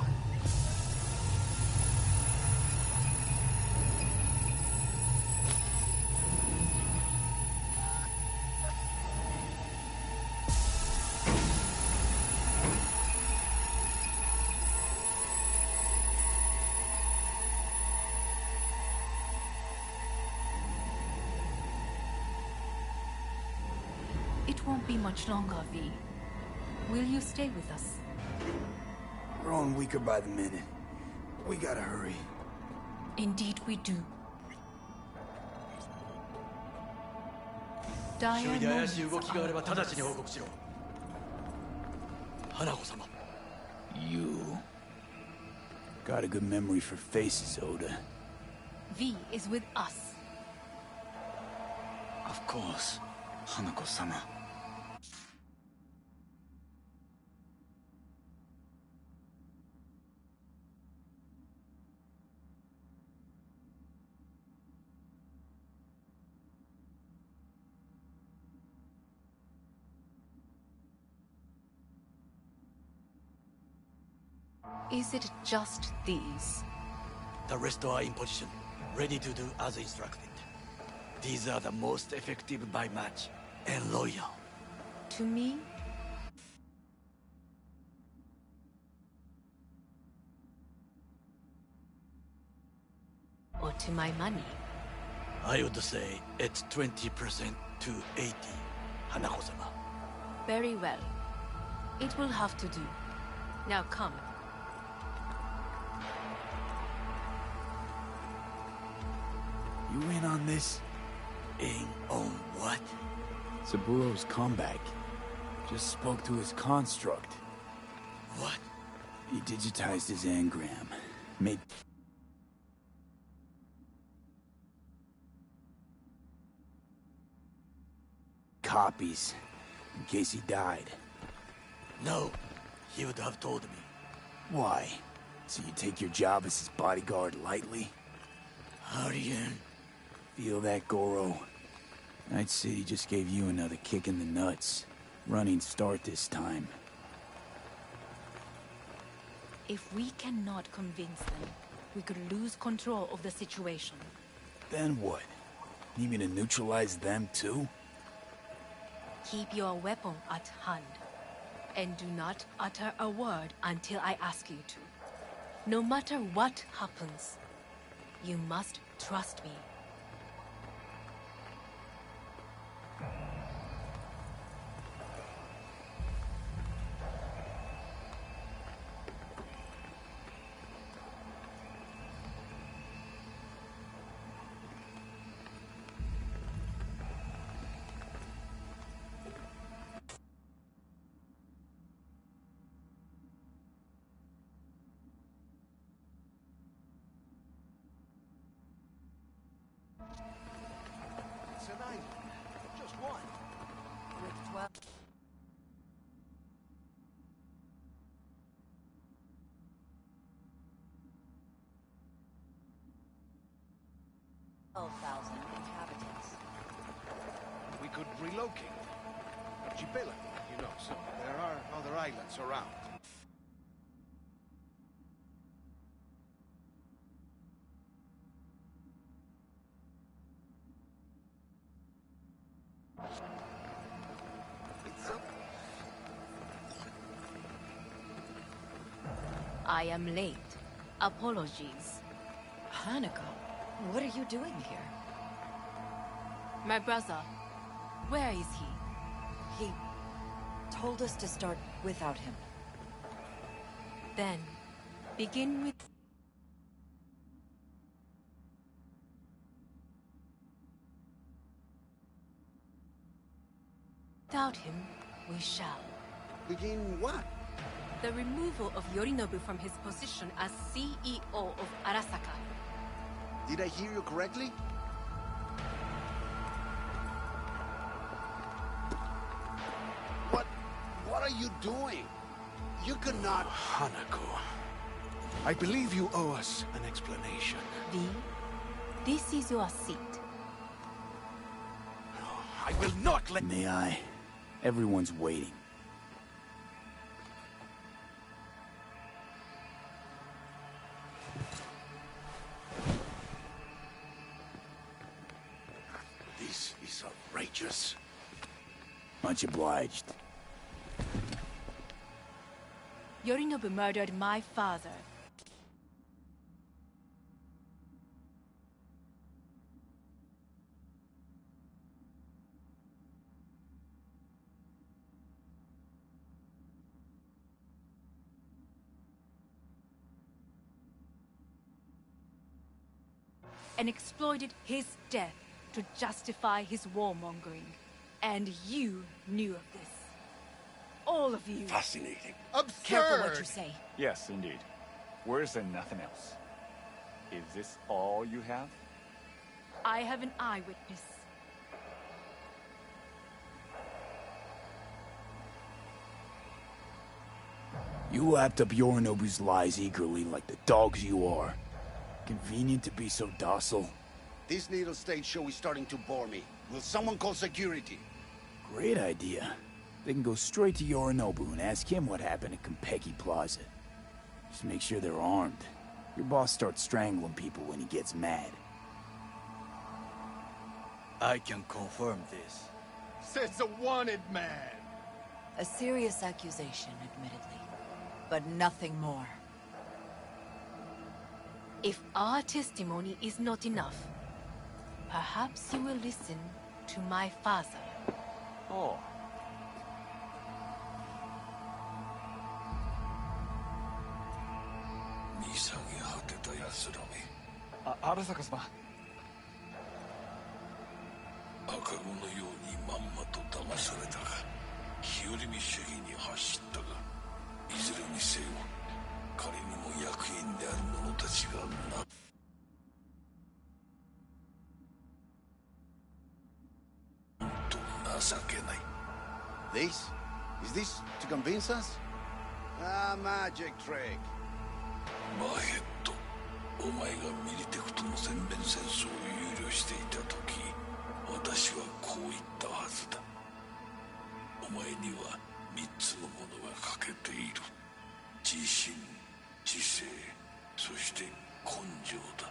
It won't be much longer, V. Will you stay with us? Growing weaker by the minute. We gotta hurry. Indeed we do. 周囲で怪しい動きがあれば直ちに報告しろ。花子様。You got a good memory for faces, Oda. V is with us. Of course, Hanako-sama. Is it just these? The rest are in position, ready to do as instructed. These are the most effective by match and loyal. To me? Or to my money? I would say it's 20% to 80, Hanako-sama. Very well. It will have to do. Now come. You in on this? In on what? Saburo's comeback. Just spoke to his construct. What? He digitized his engram. Made... copies. In case he died. No. He would have told me. Why? So you take your job as his bodyguard lightly? Aryan. Feel that, Goro? Night City just gave you another kick in the nuts. Running start this time. If we cannot convince them, we could lose control of the situation. Then what? Need me to neutralize them too? Keep your weapon at hand. And do not utter a word until I ask you to. No matter what happens, you must trust me. It's an island. Just one. With 12,000 inhabitants. We could relocate. Archipelago, you know, so there are other islands around. I am late. Apologies. Hanako, what are you doing here? My brother, where is he? He told us to start without him. Then, begin with... Without him, we shall. Begin what? The removal of Yorinobu from his position as CEO of Arasaka. Did I hear you correctly? What are you doing? You cannot... Hanako, I believe you owe us an explanation. V, this is your seat. I will not let... May I? Everyone's waiting. This is outrageous. Much obliged. Yorinobu murdered my father. And exploited his death to justify his warmongering. And you knew of this. All of you. Fascinating. Absurd! Careful what you say. Yes, indeed. Worse than nothing else. Is this all you have? I have an eyewitness. You lapped up Yorinobu's lies eagerly like the dogs you are. Convenient to be so docile. This little stage show is starting to bore me. Will someone call security? Great idea. They can go straight to Yorinobu and ask him what happened at Konpeki Plaza. Just make sure they're armed. Your boss starts strangling people when he gets mad. I can confirm this. Says a wanted man. A serious accusation, admittedly. But nothing more. If our testimony is not enough, perhaps you will listen to my father. Oh. Arasaka-sama. 赤子のようにまんまと騙されたが、日和見主義に走ったが、いずれにせよ、仮にも役員である者たちがなんと情けない。This? Is this to convince us? Ah, magic trick. マーヘッド、お前がミリテクとの全面戦争を憂慮していた時、私はこう言ったはずだ。お前には3つのものが欠けている。自信、知性、そして根性だ。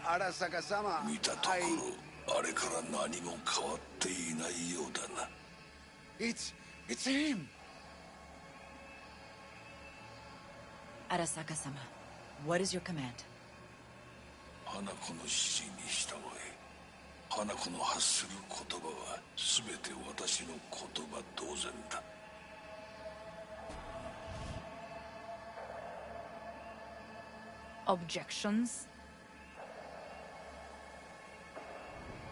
Arasaka-sama, 見たところ、あれから何も変わっていないようだな。It's him! Arasaka-sama, what is your command? 花子の指示に従え。花子の発する言葉は全て私の言葉同然だ。Objections?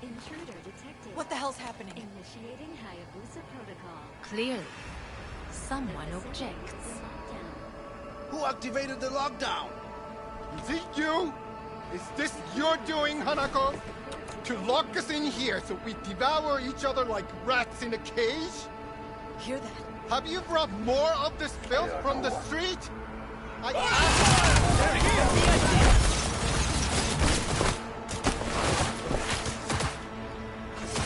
Intruder detected. What the hell's happening? Initiating Hayabusa protocol. Clearly, someone objects. Who activated the lockdown? Is it you? Is this your doing, Hanako? To lock us in here so we devour each other like rats in a cage? Hear that? Have you brought more of this filth from the street?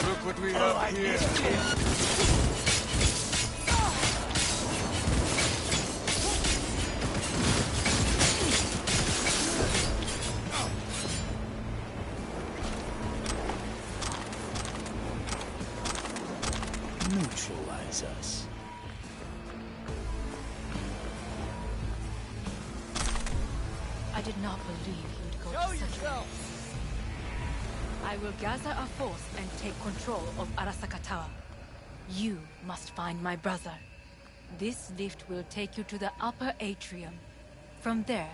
Look what we have here. Neutralize us. I did not believe you'd go to such lengths. I will gather a force and take control of Arasaka Tower. You must find my brother. This lift will take you to the upper atrium. From there,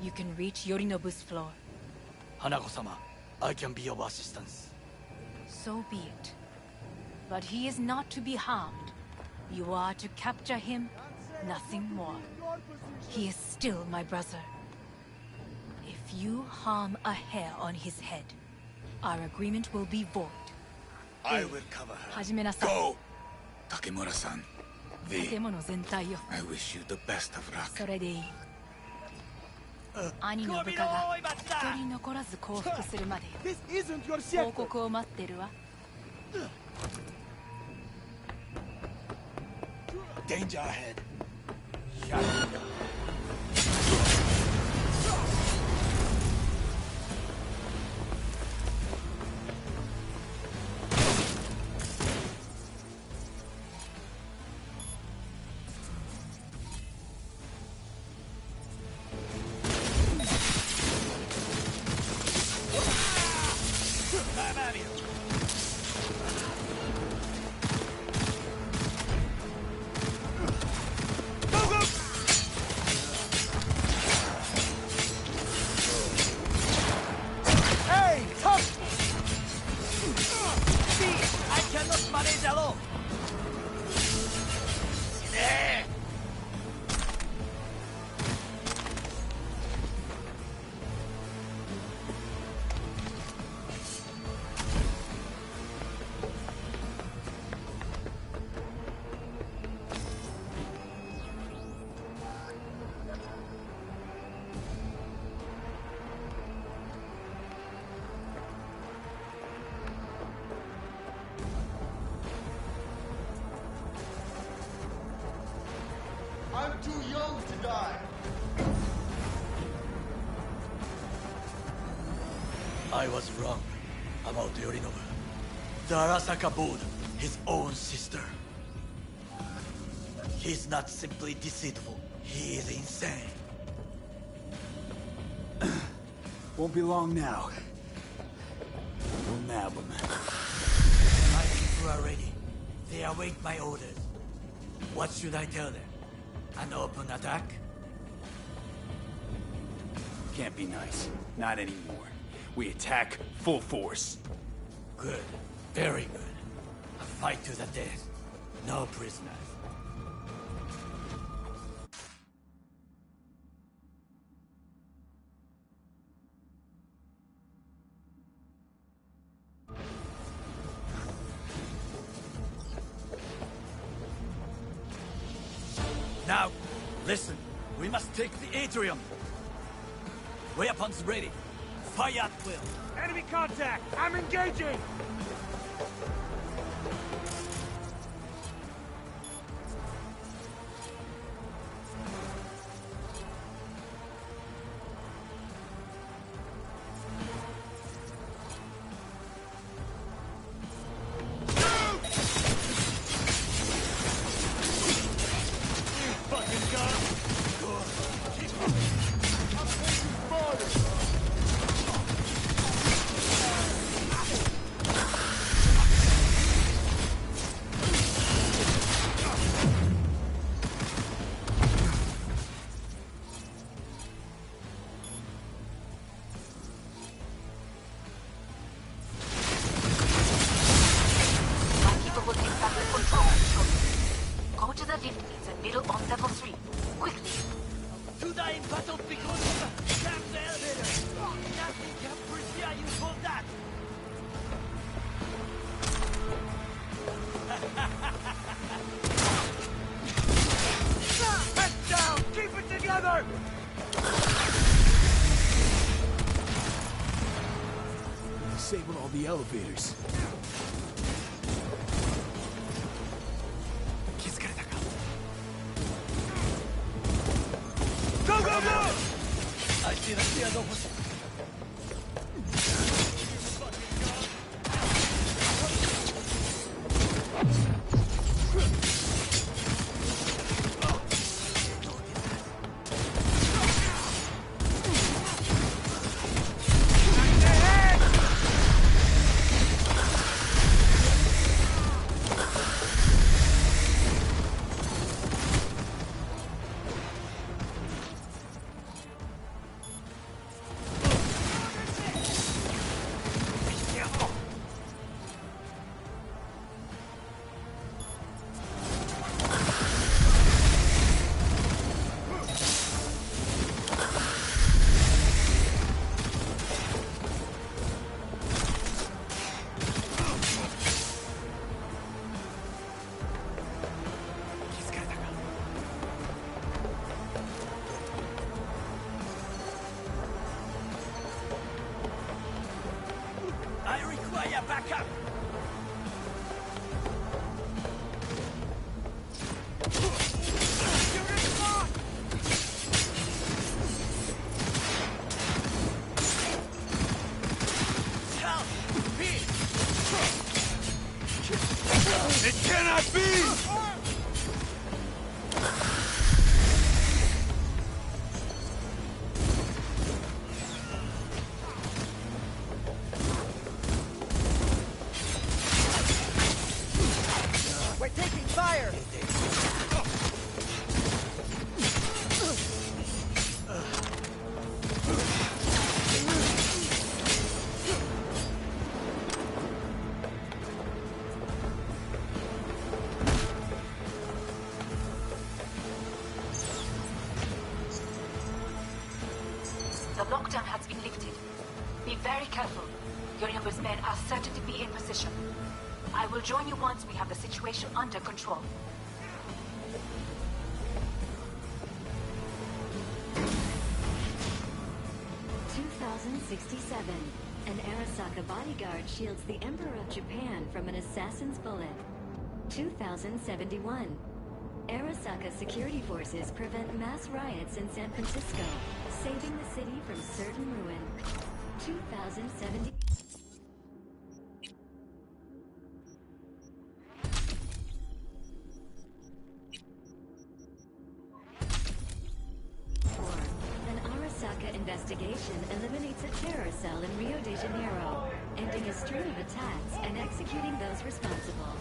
you can reach Yorinobu's floor. Hanako-sama, I can be of assistance. So be it. But he is not to be harmed. You are to capture him, nothing more. He is still my brother. If you harm a hair on his head, our agreement will be void. I will cover her. Go! Takemura-san, V, 建物全体よ。 I wish you the best of luck. それでいい。兄の部下が一人残らず降伏するまでよ。報告を待ってるわ。Danger ahead. I was wrong about Yorinobu. The Arasaka bored his own sister. He's not simply deceitful, he is insane. Won't be long now. We'll nab him. My people are ready. They await my orders. What should I tell them? An open attack? Can't be nice. Not anymore. We attack full force. Good. Very good. A fight to the death. No prisoners. Now, listen. We must take the atrium. Weapons ready. Fire at will. Enemy contact! I'm engaging! Disable all the elevators. Go, go, go! I see the stairs open. It cannot be! We're taking fire! The lockdown has been lifted. Be very careful. Yorinobu's men are certain to be in position. I will join you once we have the situation under control. An Arasaka bodyguard shields the Emperor of Japan from an assassin's bullet. 2071. Arasaka security forces prevent mass riots in San Francisco, saving the city from certain ruin. 2070. An Arasaka investigation eliminates a terror cell in Rio de Janeiro, ending a string of attacks and executing those responsible.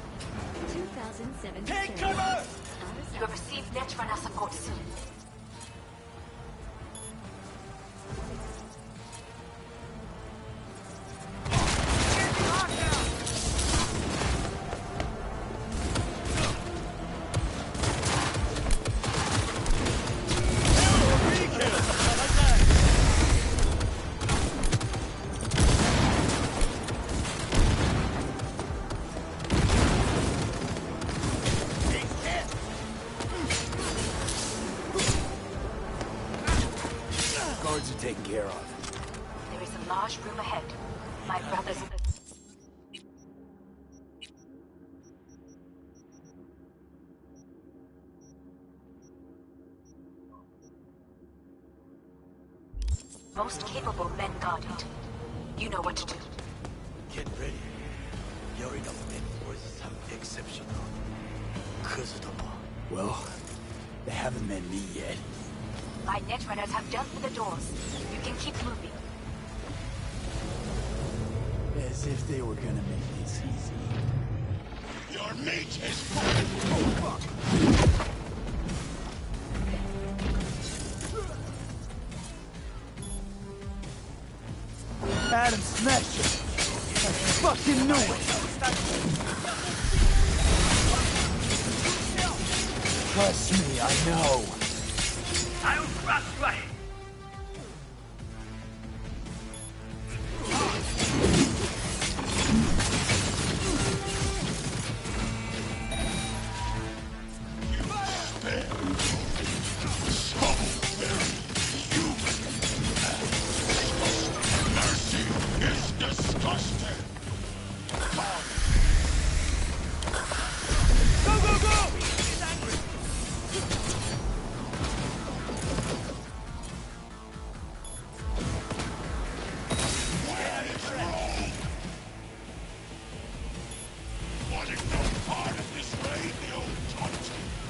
2077. Take cover! You have received Netrunner support soon. Guards are taken care of. There is a large room ahead. My brothers... Most capable men guard it. You know what to do. Get ready. You're enough men for some exceptional Kuzutomo. Well, they haven't met me yet. My Netrunners have dealt with the doors. You can keep moving. As if they were gonna make this easy. Your mate is Adam Smasher! I fucking knew it! Trust me, I know. I'll cross right.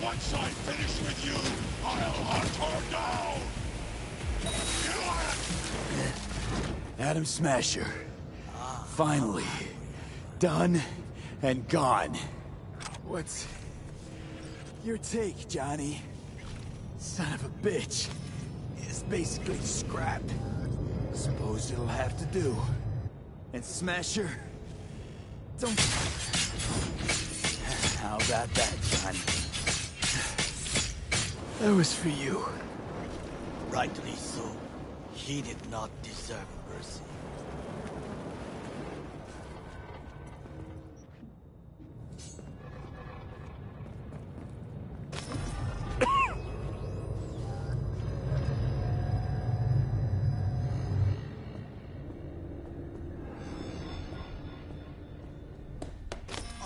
Once I finish with you, I'll hunt her down! Adam Smasher. Finally. Done and gone. What's your take, Johnny? Son of a bitch. It's basically scrapped. Suppose it'll have to do. And Smasher? Don't... How about that, Johnny? That was for you. Rightly so. He did not deserve mercy.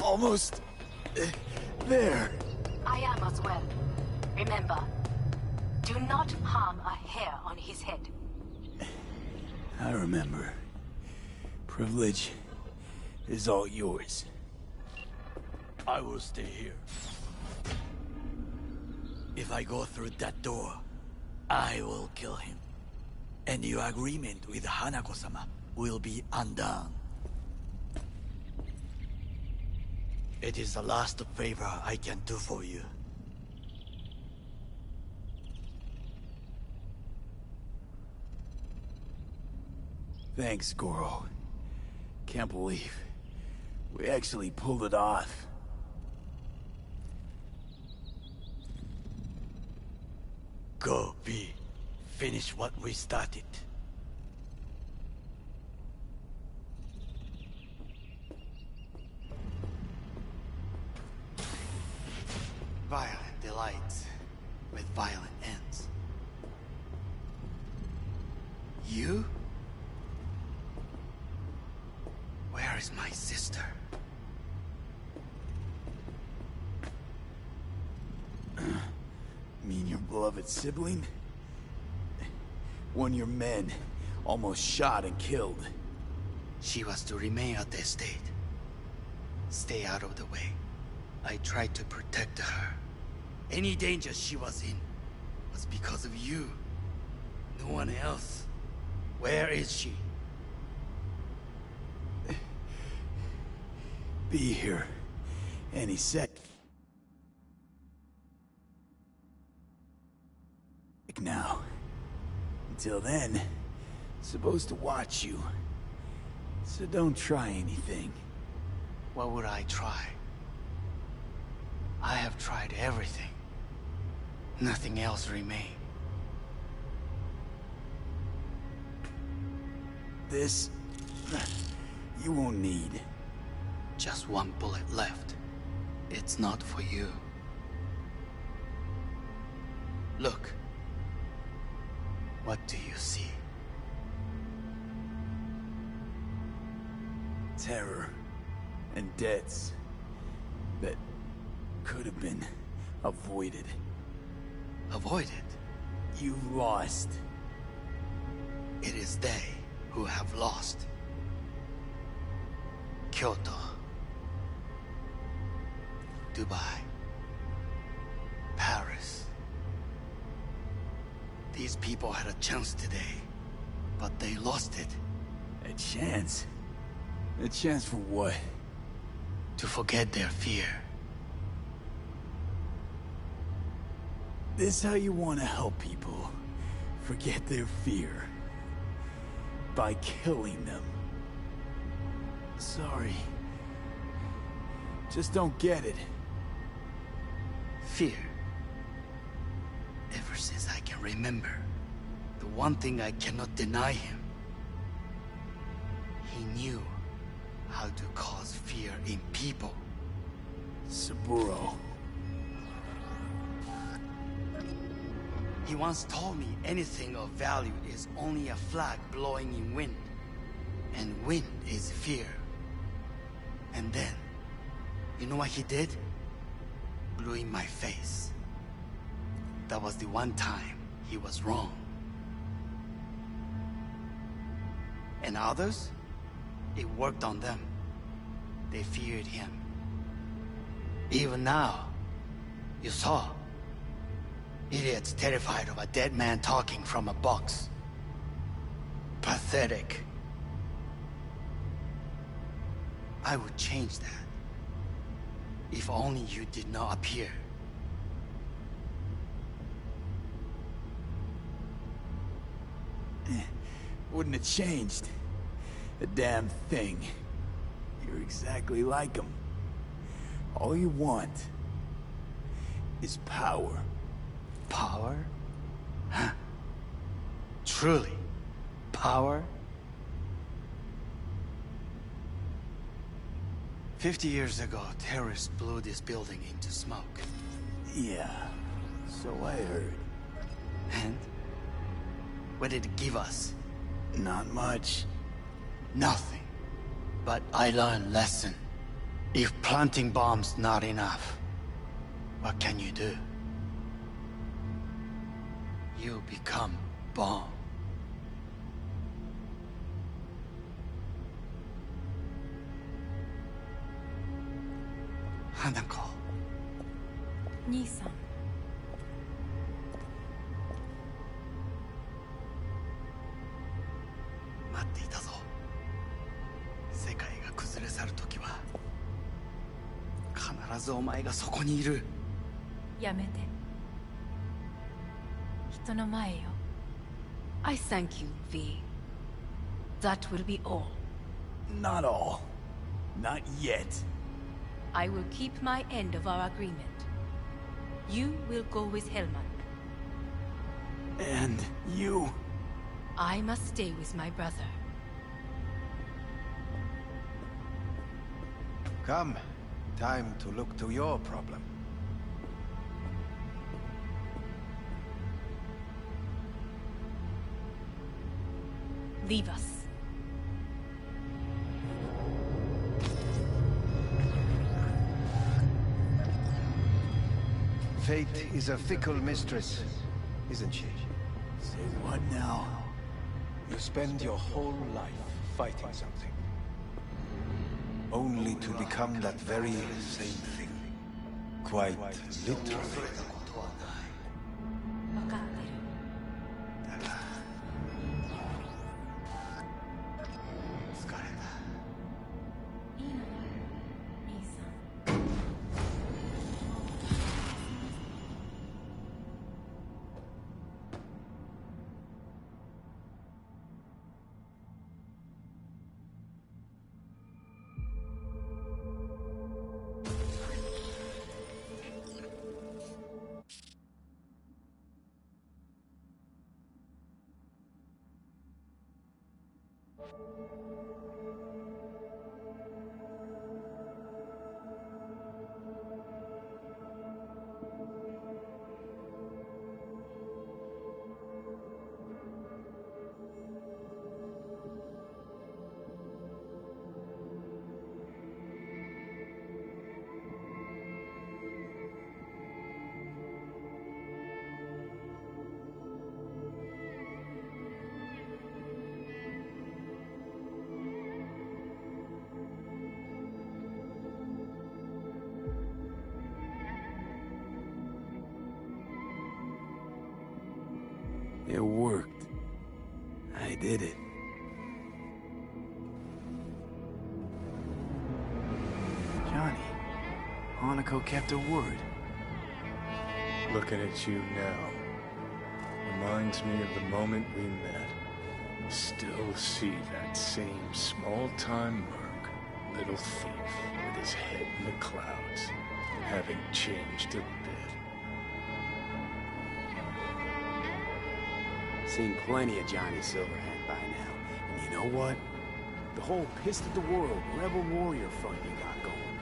Almost... there. I am as well. Remember, do not harm a hair on his head. I remember. Privilege is all yours. I will stay here. If I go through that door, I will kill him. And your agreement with Hanako-sama will be undone. It is the last favor I can do for you. Thanks, Goro. Can't believe we actually pulled it off. Go, V. Finish what we started. Violent delights with violent ends. You? Where is my sister? beloved sibling. One your men almost shot and killed. She was to remain at the estate. Stay out of the way. I tried to protect her. Any danger she was in was because of you. No one else. Where is she? Be here any sec. Now. Until then, supposed to watch you. So don't try anything. What would I try? I have tried everything. Nothing else remains. This... you won't need. Just one bullet left. It's not for you. Look. What do you see? Terror and deaths that could have been avoided. Avoided? You lost. It is they who have lost. Kyoto. Dubai. Paris. These people had a chance today, but they lost it. A chance? A chance for what? To forget their fear. This how you want to help people forget their fear? By killing them. Sorry. Just don't get it. Fear. Ever since I can remember, the one thing I cannot deny him. He knew how to cause fear in people. Saburo. He once told me anything of value is only a flag blowing in wind. And wind is fear. And then, you know what he did? Blew in my face. That was the one time he was wrong. And others? It worked on them. They feared him. Even now, you saw. Idiots terrified of a dead man talking from a box. Pathetic. I would change that. If only you did not appear. Wouldn't have changed a damn thing. You're exactly like him. All you want is power. Power? Huh. Truly? Power? 50 years ago, terrorists blew this building into smoke. Yeah, so I heard. And? What did it give us? Not much. Nothing. But I learned lesson. If planting bombs not enough, what can you do? You become bomb. Hanako. 兄さん。待っていたぞ。世界が崩れ去る時は必ずお前がそこにいる。やめて。人の前よ。I thank you, V. That will be all. Not all. Not yet. I will keep my end of our agreement. You will go with Hellman. And you? I must stay with my brother. Come. Time to look to your problem. Leave us. Fate is a fickle mistress. isn't she? Say what now? You spend your whole life fighting something. Only to become that very same thing. Quite literally. It worked. I did it. Johnny, Hanako kept her word. Looking at you now reminds me of the moment we met. Still see that same small-time merc, little thief with his head in the clouds, having changed a bit. Seen plenty of Johnny Silverhand by now. And you know what? The whole pissed at the world, rebel warrior front you got going.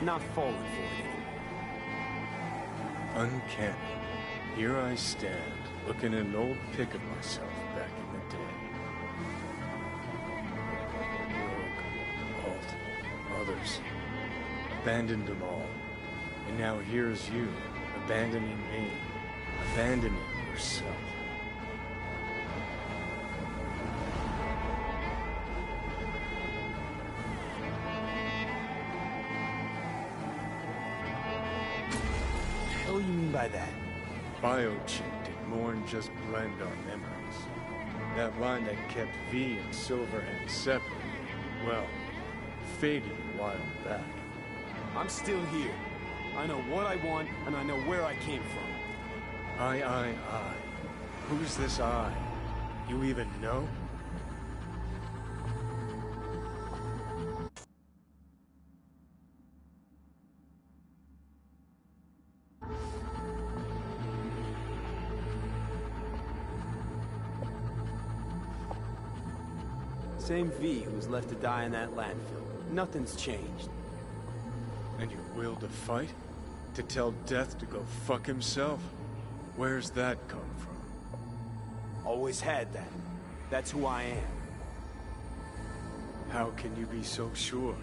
Not falling for it anymore. Uncanny. Here I stand, looking at an old pic of myself back in the day. Rogue, Alt, others. Abandoned them all. And now here's you, abandoning me. Abandoning yourself. What do you mean by that? Biochip did more than just blend our memories. That line that kept V and Silverhand separate, well, faded a while back. I'm still here. I know what I want, and I know where I came from. I. Who's this I? You even know? Same V who was left to die in that landfill. Nothing's changed. And your will to fight? To tell Death to go fuck himself? Where's that come from? Always had that. That's who I am. How can you be so sure?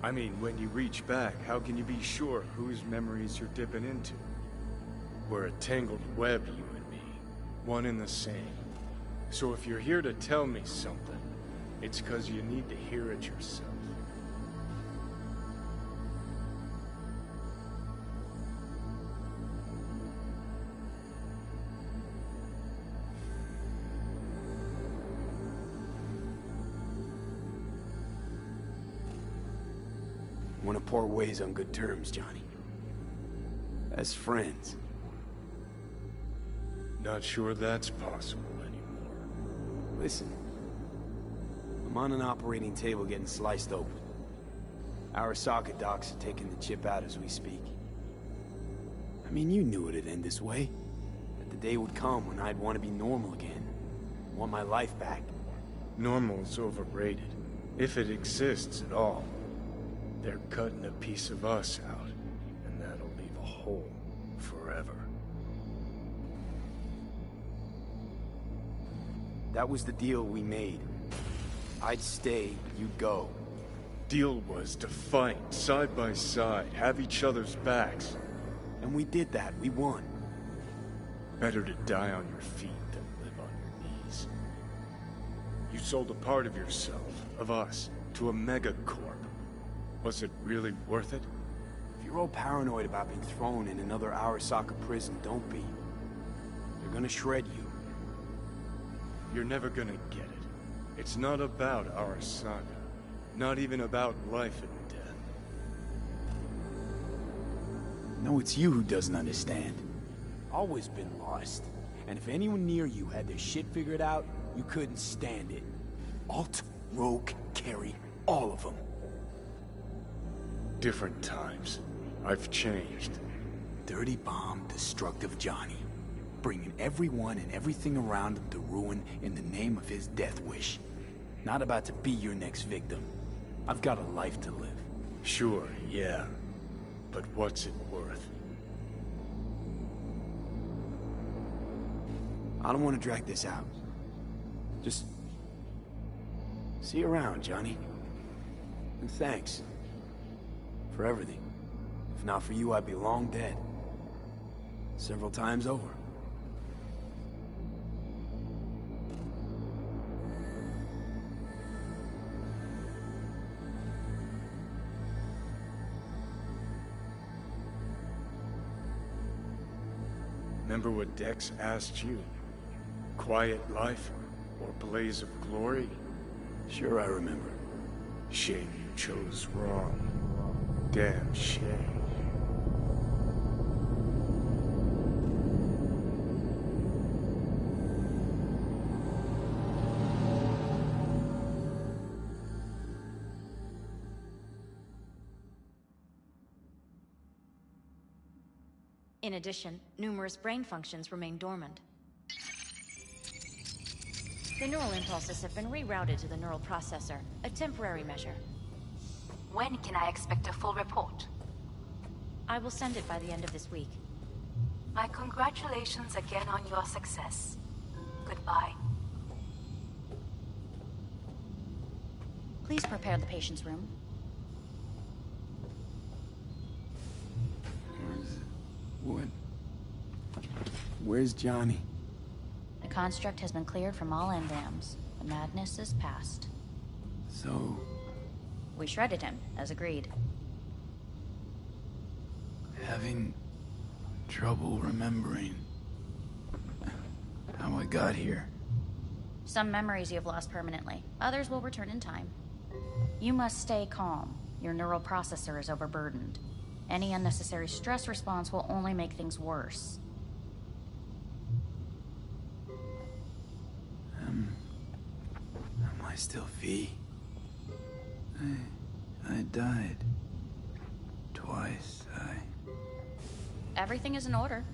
I mean, when you reach back, how can you be sure whose memories you're dipping into? We're a tangled web, you and me. One and the same. So if you're here to tell me something, it's 'cause you need to hear it yourself. Want to part ways on good terms, Johnny. As friends. Not sure that's possible anymore. Listen. I'm on an operating table getting sliced open. Arasaka docs are taking the chip out as we speak. I mean, you knew it'd end this way. That the day would come when I'd want to be normal again. Want my life back. Normal's overrated. If it exists at all. They're cutting a piece of us out, and that'll leave a hole forever. That was the deal we made. I'd stay, you'd go. Deal was to fight, side by side, have each other's backs. And we did that, we won. Better to die on your feet than live on your knees. You sold a part of yourself, of us, to a megacorp. Was it really worth it? If you're all paranoid about being thrown in another Arasaka prison, don't be. They're gonna shred you. You're never gonna get it. It's not about Arasaka. Not even about life and death. No, it's you who doesn't understand. Always been lost. And if anyone near you had their shit figured out, you couldn't stand it. Alt, Rogue, Carry, all of them. Different times. I've changed. Dirty bomb, destructive Johnny. Bringing everyone and everything around him to ruin in the name of his death wish. Not about to be your next victim. I've got a life to live. Sure, yeah. But what's it worth? I don't want to drag this out. Just... see you around, Johnny. And thanks. For everything. If not for you, I'd be long dead. Several times over. Remember what Dex asked you? Quiet life or blaze of glory? Sure I remember. Shame you chose wrong. Damn shame. In addition, numerous brain functions remain dormant. The neural impulses have been rerouted to the neural processor, a temporary measure. When can I expect a full report? I will send it by the end of this week. My congratulations again on your success. Goodbye. Please prepare the patient's room. Where's Johnny? The construct has been cleared from all engrams. The madness is past. So... we shredded him, as agreed. having trouble remembering how I got here. Some memories you have lost permanently. Others will return in time. You must stay calm. Your neural processor is overburdened. Any unnecessary stress response will only make things worse. Am I still V? I died. Twice, Everything is in order.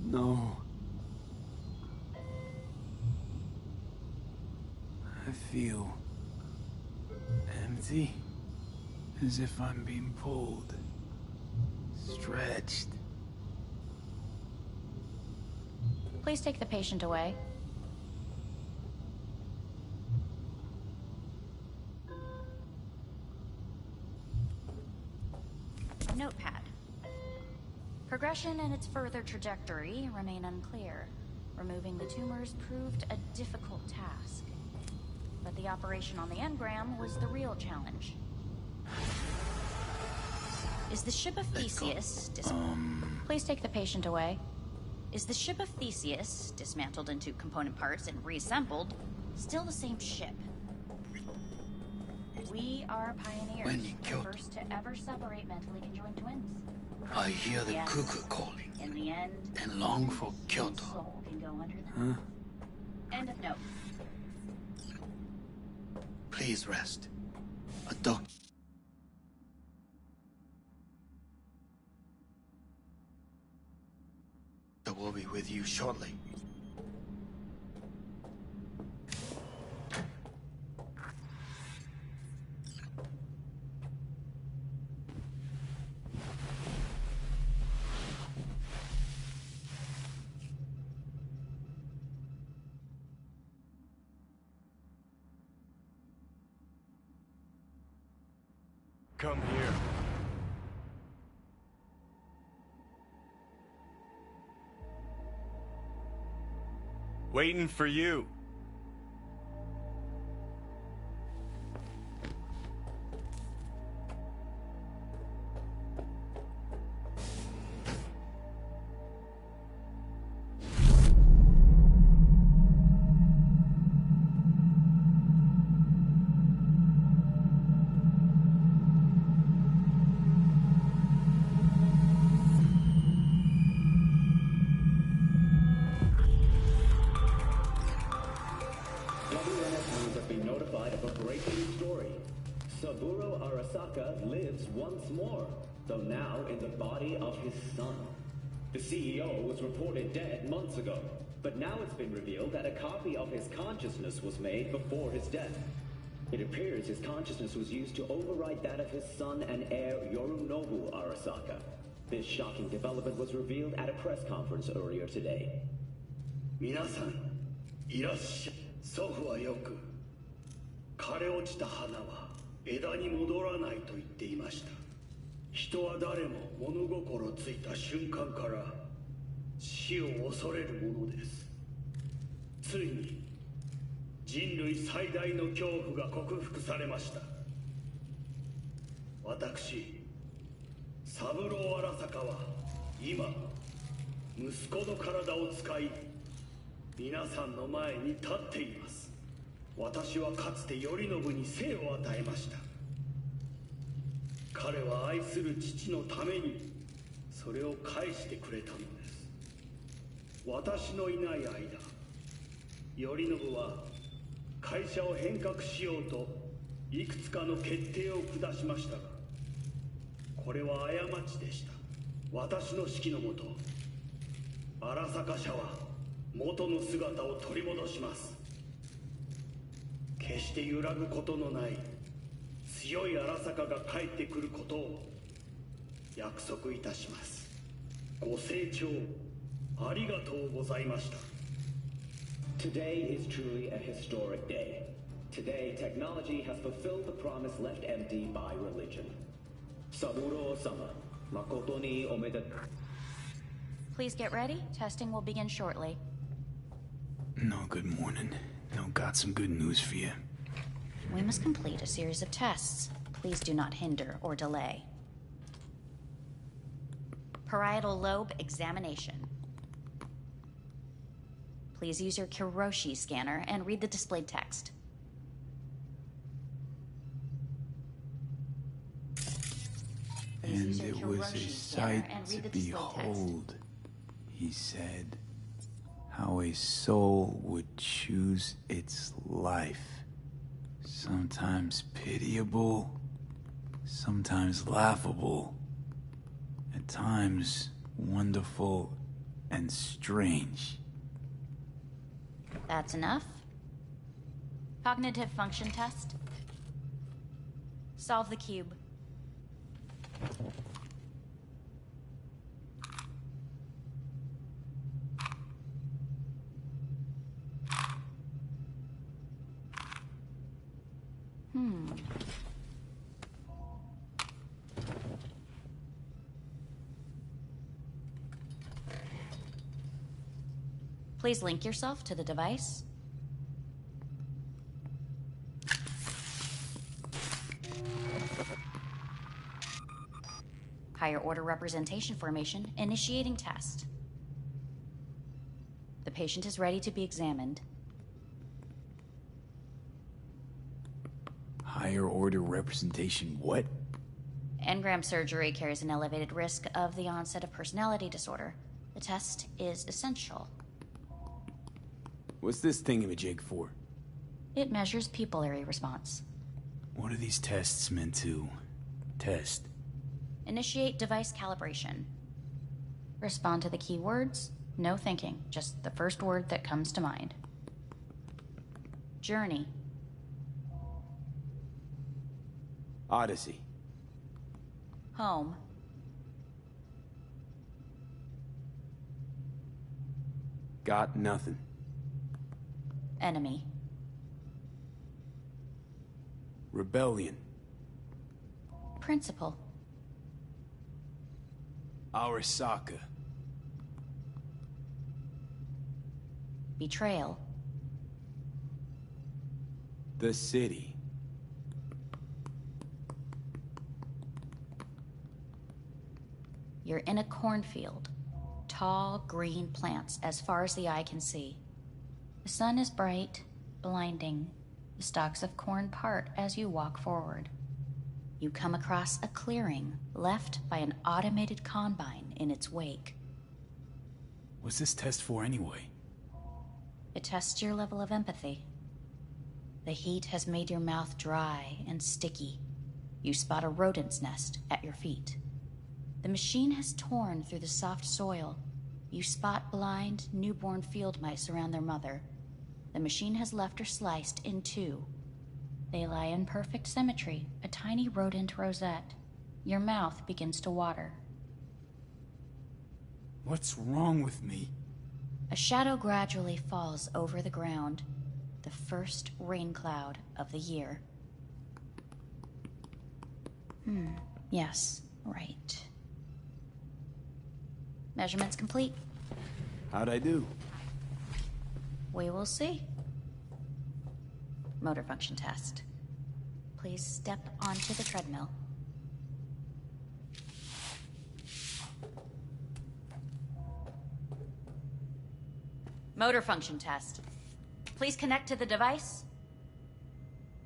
No. I feel empty. As if I'm being pulled. Stretched. Please take the patient away. Notepad. Progression and its further trajectory remain unclear. Removing the tumors proved a difficult task. But the operation on the engram was the real challenge. Is the ship of Theseus Please take the patient away. Is the ship of Theseus, dismantled into component parts and reassembled, still the same ship? We are pioneers, When you the killed- first to ever separate mentally conjoined twins. I hear the Yes. cuckoo calling In the end, and long for Kyoto. soul can go under the... Huh? End of note. Please rest. A doctor will be with you shortly. Come here. Waiting for you. Have been notified of a breaking story. Saburo Arasaka lives once more, though now in the body of his son. The CEO was reported dead months ago, but now it's been revealed that a copy of his consciousness was made before his death. It appears his consciousness was used to override that of his son and heir Yorunobu Arasaka. This shocking development was revealed at a press conference earlier today. 皆さん、いらっしゃい。祖父はよく、枯れ落ちた花は枝に戻らないと言っていました。人は誰も物心ついた瞬間から死を恐れるものです。ついに人類最大の恐怖が克服されました。私、三郎荒坂は今、息子の体を使い、皆さんの前に立っています。私はかつて頼信に生を与えました。彼は愛する父のためにそれを返してくれたのです。私のいない間、頼信は会社を変革しようといくつかの決定を下しましたが、これは過ちでした。私の指揮のもと、荒坂社は元の姿を取り戻します。決して揺らぐことのない強い荒坂が帰ってくることを約束いたします。ご清聴ありがとうございました。 Today is truly a historic day. Today, technology has fulfilled the promise left empty by religion. Saburo-sama, makoto ni omedetou. Please get ready. Testing will begin shortly. No, good morning. No, got some good news for you. We must complete a series of tests. Please do not hinder or delay. Parietal lobe examination. Please use your Kiroshi scanner and read the displayed text. And it was a sight to behold, he said, how a soul would choose its life. Sometimes pitiable, sometimes laughable, at times wonderful and strange. That's enough. Cognitive function test. Solve the cube. Please link yourself to the device. Higher order representation formation, initiating test. The patient is ready to be examined. Higher order representation what? Engram surgery carries an elevated risk of the onset of personality disorder. The test is essential. What's this thingamajig for? It measures pupillary response. What are these tests meant to test? Initiate device calibration. Respond to the keywords. No thinking, just the first word that comes to mind. Journey. Odyssey. Home. Got nothing. Enemy. Rebellion. Principal. Arasaka. betrayal. The city. You're in a cornfield. Tall, green plants as far as the eye can see. The sun is bright, blinding. The stalks of corn part as you walk forward. You come across a clearing left by an automated combine in its wake. What's this test for anyway? It tests your level of empathy. The heat has made your mouth dry and sticky. You spot a rodent's nest at your feet. The machine has torn through the soft soil. You spot blind, newborn field mice around their mother. The machine has left her sliced in two. They lie in perfect symmetry, a tiny rodent rosette. Your mouth begins to water. What's wrong with me? A shadow gradually falls over the ground. The first rain cloud of the year. Yes, right. Measurements complete. How'd I do? We will see. Motor function test. Please step onto the treadmill. Motor function test. Please connect to the device.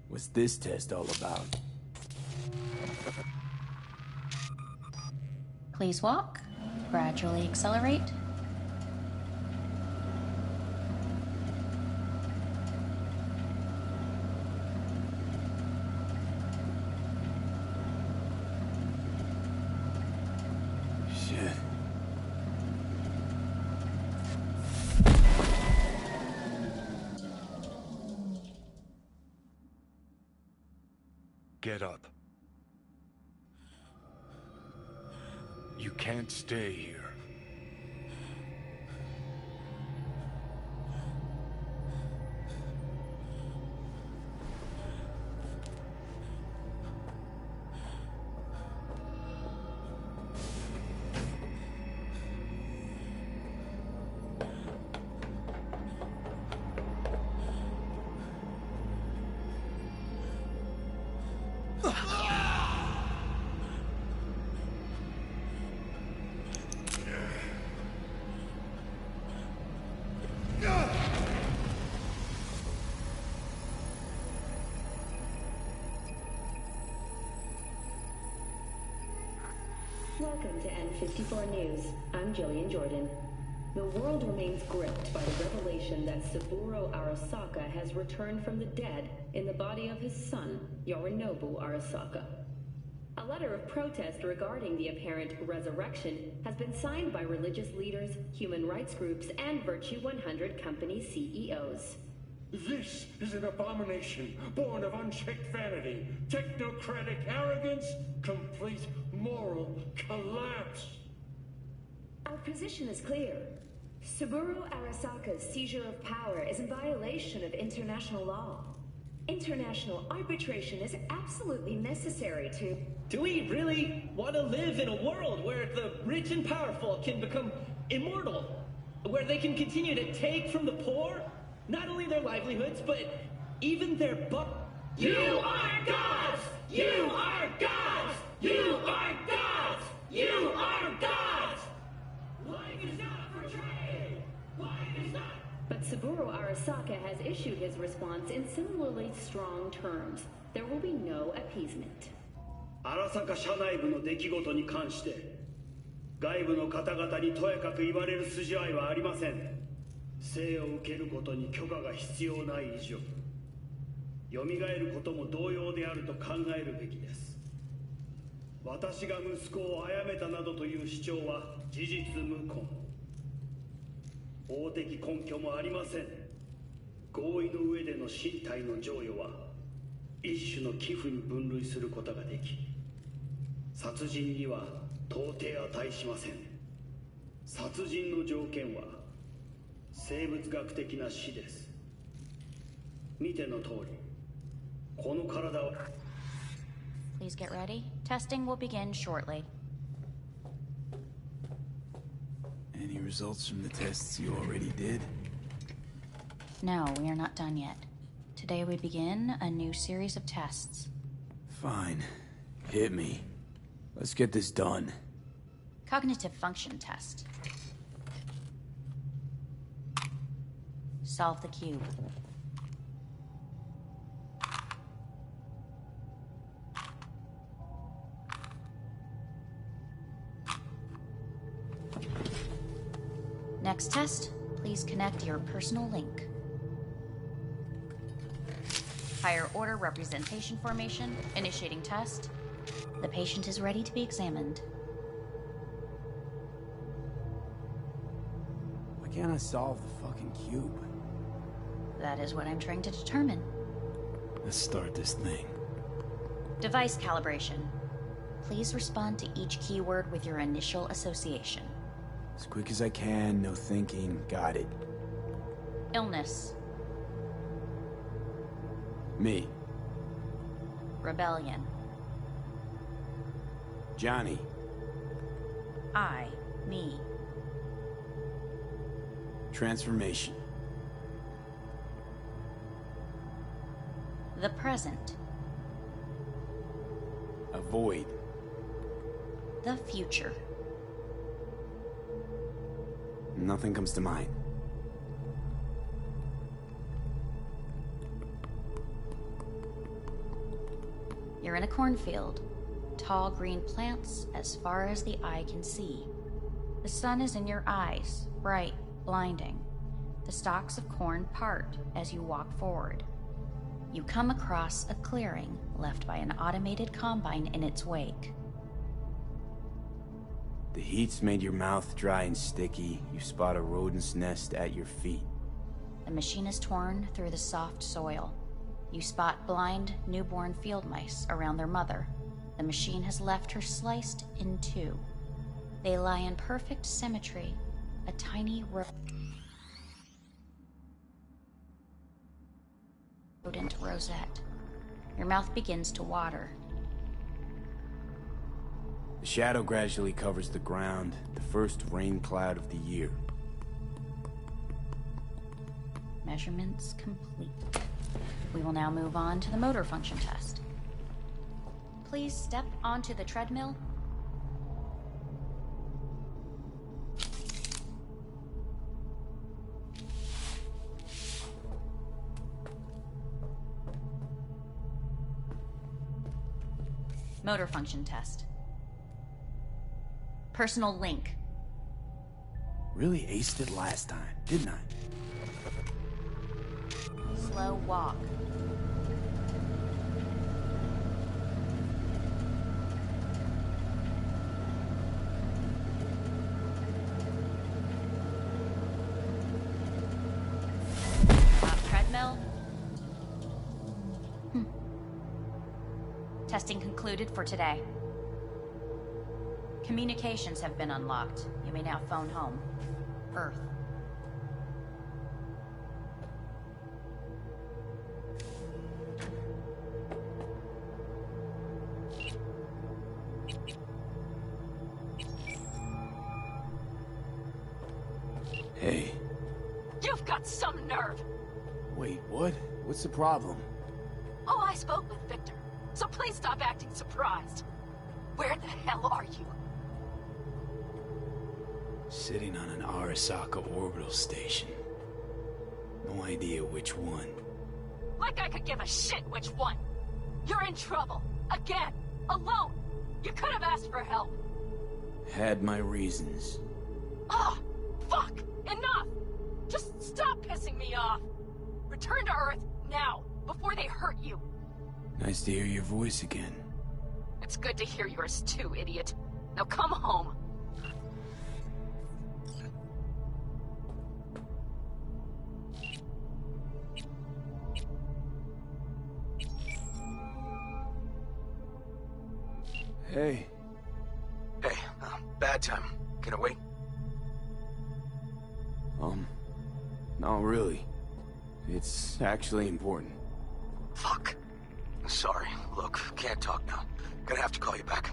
What's this test all about? Please walk. Gradually accelerate. Shit. Get up. You can't stay here. Welcome to N54 News. I'm Jillian Jordan. The world remains gripped by the revelation that Saburo Arasaka has returned from the dead in the body of his son, Yorinobu Arasaka. A letter of protest regarding the apparent resurrection has been signed by religious leaders, human rights groups, and Virtue 100 company CEOs. This is an abomination born of unchecked vanity, technocratic arrogance, complete moral collapse. Our position is clear. Saburo Arasaka's seizure of power is in violation of international law. International arbitration is absolutely necessary to... Do we really want to live in a world where the rich and powerful can become immortal? Where they can continue to take from the poor? Not only their livelihoods, but even their You are gods! You are gods! You are gods! You are gods! Life is not for trade! Life is not... But Saburo Arasaka has issued his response in similarly strong terms. There will be no appeasement. 荒坂社内部の出来事に関して外部の方々にとやかく言われる筋合いはありません。生を受けることに許可が必要ない以上蘇ることも同様であると考えるべきです。私が息子を殺めたなどという主張は事実無根。法的根拠もありません。合意の上での身体の贈与は一種の寄付に分類することができ、殺人には到底値しません。殺人の条件は生物学的な死です。見ての通り、この体を。Please get ready. Testing will begin shortly. Any results from the tests you already did? No, we are not done yet. Today we begin a new series of tests. Fine. Hit me. Let's get this done. Cognitive function test. Solve the cube. Next test, please connect your personal link. Higher order representation formation, initiating test. The patient is ready to be examined. Why can't I solve the fucking cube? That is what I'm trying to determine. Let's start this thing. Device calibration. Please respond to each keyword with your initial association. As quick as I can, no thinking. Got it. Illness. Me. Rebellion. Johnny. I. Me. Transformation. The present. Avoid. The future. Nothing comes to mind. You're in a cornfield. Tall green plants as far as the eye can see. The sun is in your eyes, bright, blinding. The stalks of corn part as you walk forward. You come across a clearing left by an automated combine in its wake. The heat's made your mouth dry and sticky. You spot a rodent's nest at your feet. The machine is torn through the soft soil. You spot blind, newborn field mice around their mother. The machine has left her sliced in two. They lie in perfect symmetry, a tiny rodent rosette. Your mouth begins to water. The shadow gradually covers the ground, the first rain cloud of the year. Measurements complete. We will now move on to the motor function test. Please step onto the treadmill. Motor function test. Personal link. Really aced it last time, didn't I? Slow walk. Treadmill. Testing concluded for today. Communications have been unlocked. You may now phone home. Earth. Hey. You've got some nerve! Wait, what? What's the problem? Oh, I spoke with Victor, so please stop acting surprised. Where the hell are you? Sitting on an Arasaka orbital station. No idea which one. Like I could give a shit which one. You're in trouble. Again. Alone. You could have asked for help. Had my reasons. Ah, fuck! Enough! Just stop pissing me off! Return to Earth, now, before they hurt you. Nice to hear your voice again. It's good to hear yours too, idiot. Now come home. Hey. Hey, bad time. Can I wait? Not really. It's actually important. Fuck. Sorry. Look, can't talk now. Gonna have to call you back.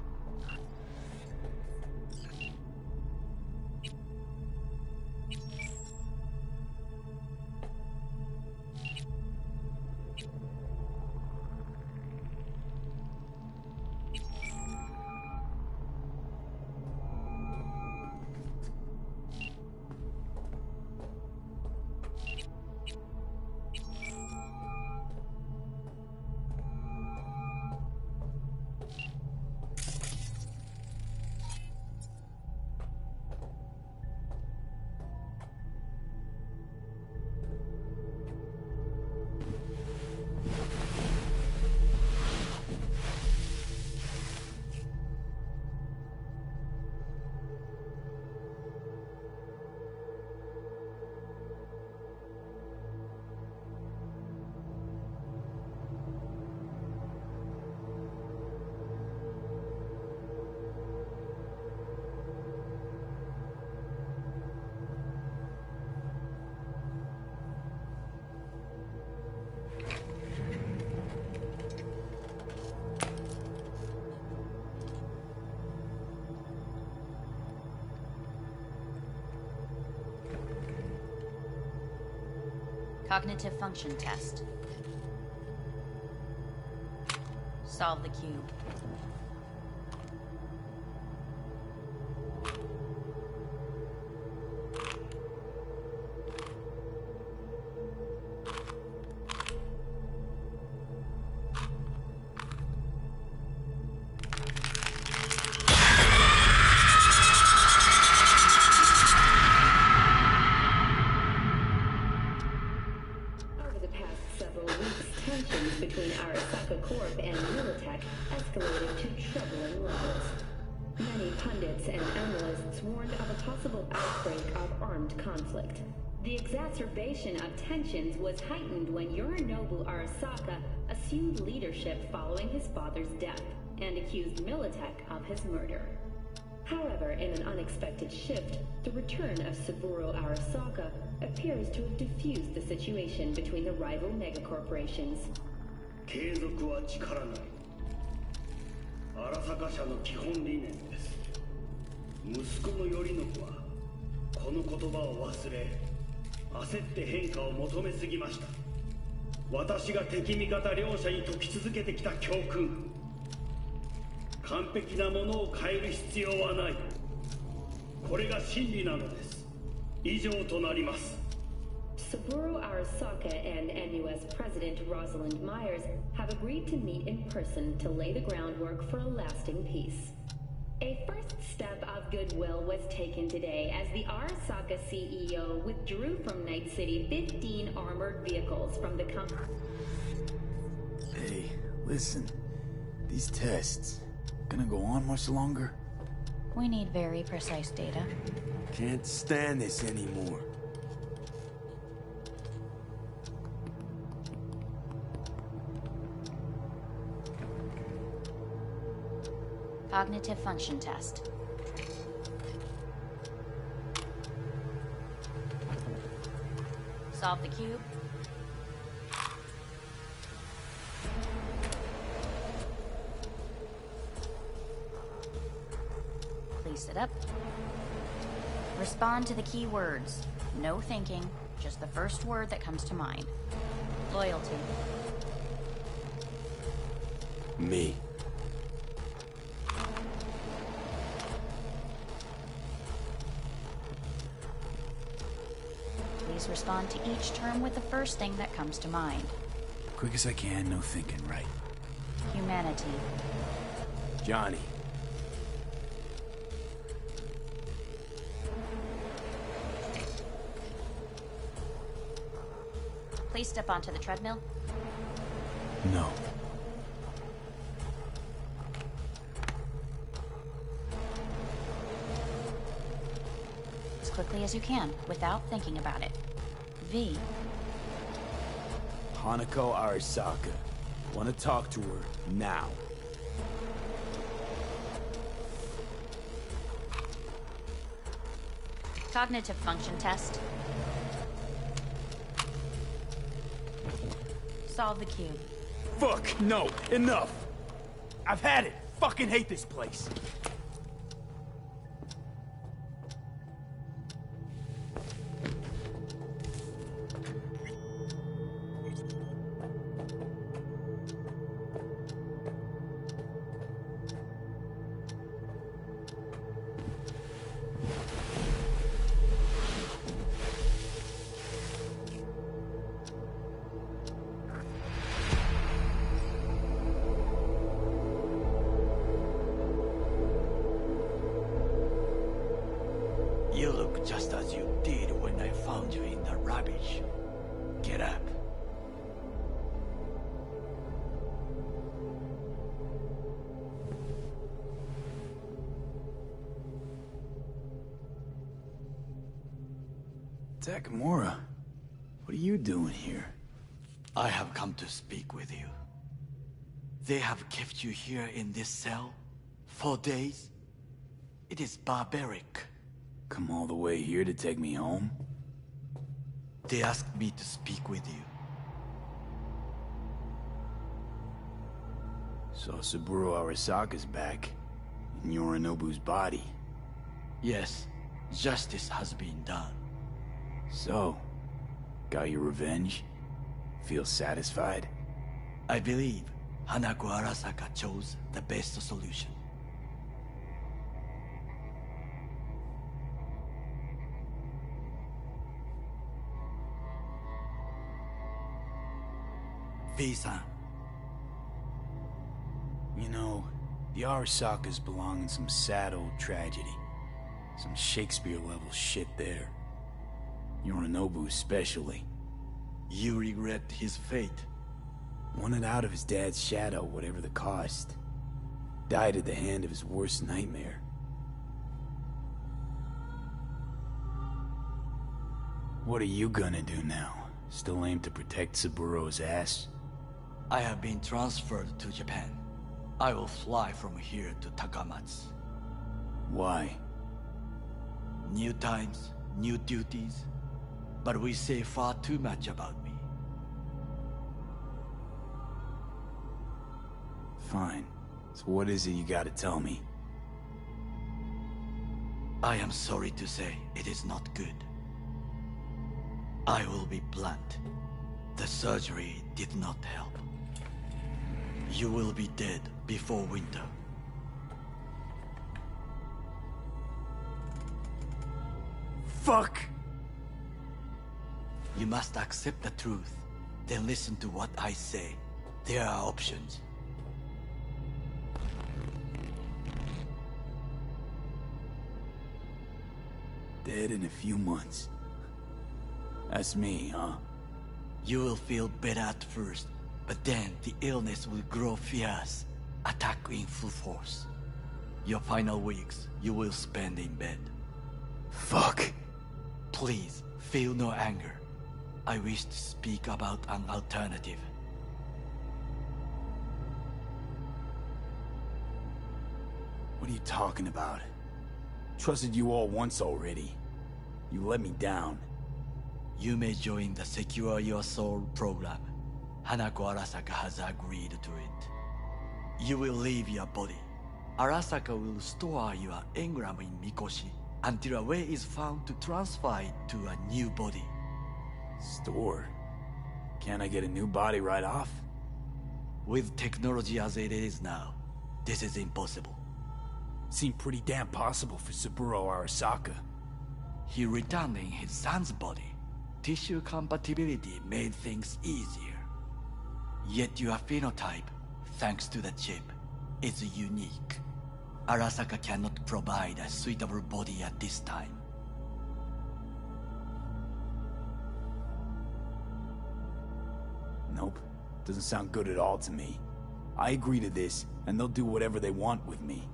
Cognitive function test. Solve the cube. Over the past several weeks, tensions between Arasaka Corp and Militech escalated to troubling levels. Many pundits and analysts warned of a possible outbreak of armed conflict. The exacerbation of tensions was heightened when Yorinobu Arasaka assumed leadership following his father's death and accused Militech of his murder. However, in an unexpected shift, the return of Saburo Arasaka appears to have diffused the situation between the rival megacorporations. 継続は力なり。荒坂社の基本理念です。息子の頼信はこの言葉を忘れ、焦って変化を求めすぎました。私が敵味方両者に説き続けてきた教訓。完璧なものを変える必要はない。これが真理なのです。以上となります。Saburo Arasaka and NUS President Rosalind Myers have agreed to meet in person to lay the groundwork for a lasting peace. A first step of goodwill was taken today as the Arasaka CEO withdrew from Night City 15 armored vehicles from the company. Hey, listen. These tests, gonna go on much longer? We need very precise data. Can't stand this anymore. Cognitive function test. Solve the cube. Please sit up. Respond to the key words. No thinking, just the first word that comes to mind. Loyalty. Me. Please respond to each term with the first thing that comes to mind. Quick as I can, no thinking, right? Humanity. Johnny. Please step onto the treadmill. No. As quickly as you can, without thinking about it. V. Hanako Arasaka. Want to talk to her now. Cognitive function test. Solve the cube. Fuck, no, enough. I've had it. Fucking hate this place. You look just as you did when I found you in the rubbish. Get up. Takamura, what are you doing here? I have come to speak with you. They have kept you here in this cell for days. It is barbaric. Come all the way here to take me home? They asked me to speak with you. So Saburo Arasaka's back, in Yorinobu's body. Yes, justice has been done. So, Got your revenge? Feel satisfied? I believe Hanako Arasaka chose the best solution. V-san. You know, the Arasakas belong in some sad old tragedy. Some Shakespeare-level shit there. Yorinobu especially. You regret his fate? Wanted out of his dad's shadow, whatever the cost. Died at the hand of his worst nightmare. What are you gonna do now? Still aim to protect Saburo's ass? I have been transferred to Japan. I will fly from here to Takamatsu. Why? New times, new duties. But we say far too much about me. Fine. So what is it you gotta tell me? I am sorry to say it is not good. I will be blunt. The surgery did not help. You will be dead before winter. Fuck! You must accept the truth, then listen to what I say. There are options. Dead in a few months. That's me, huh? You will feel better at first, but then the illness will grow fierce, attack in full force. Your final weeks you will spend in bed. Fuck. Please, feel no anger. I wish to speak about an alternative. What are you talking about? Trusted you all once already. You let me down. You may join the Secure Your Soul program. Hanako Arasaka has agreed to it. You will leave your body. Arasaka will store your engram in Mikoshi until a way is found to transfer it to a new body. Store? Can't I get a new body right off? With technology as it is now, this is impossible. Seemed pretty damn possible for Saburo Arasaka. He returned in his son's body. Tissue compatibility made things easier. Yet your phenotype, thanks to the chip, is unique. Arasaka cannot provide a suitable body at this time. Nope. Doesn't sound good at all to me. I agree to this, and they'll do whatever they want with me.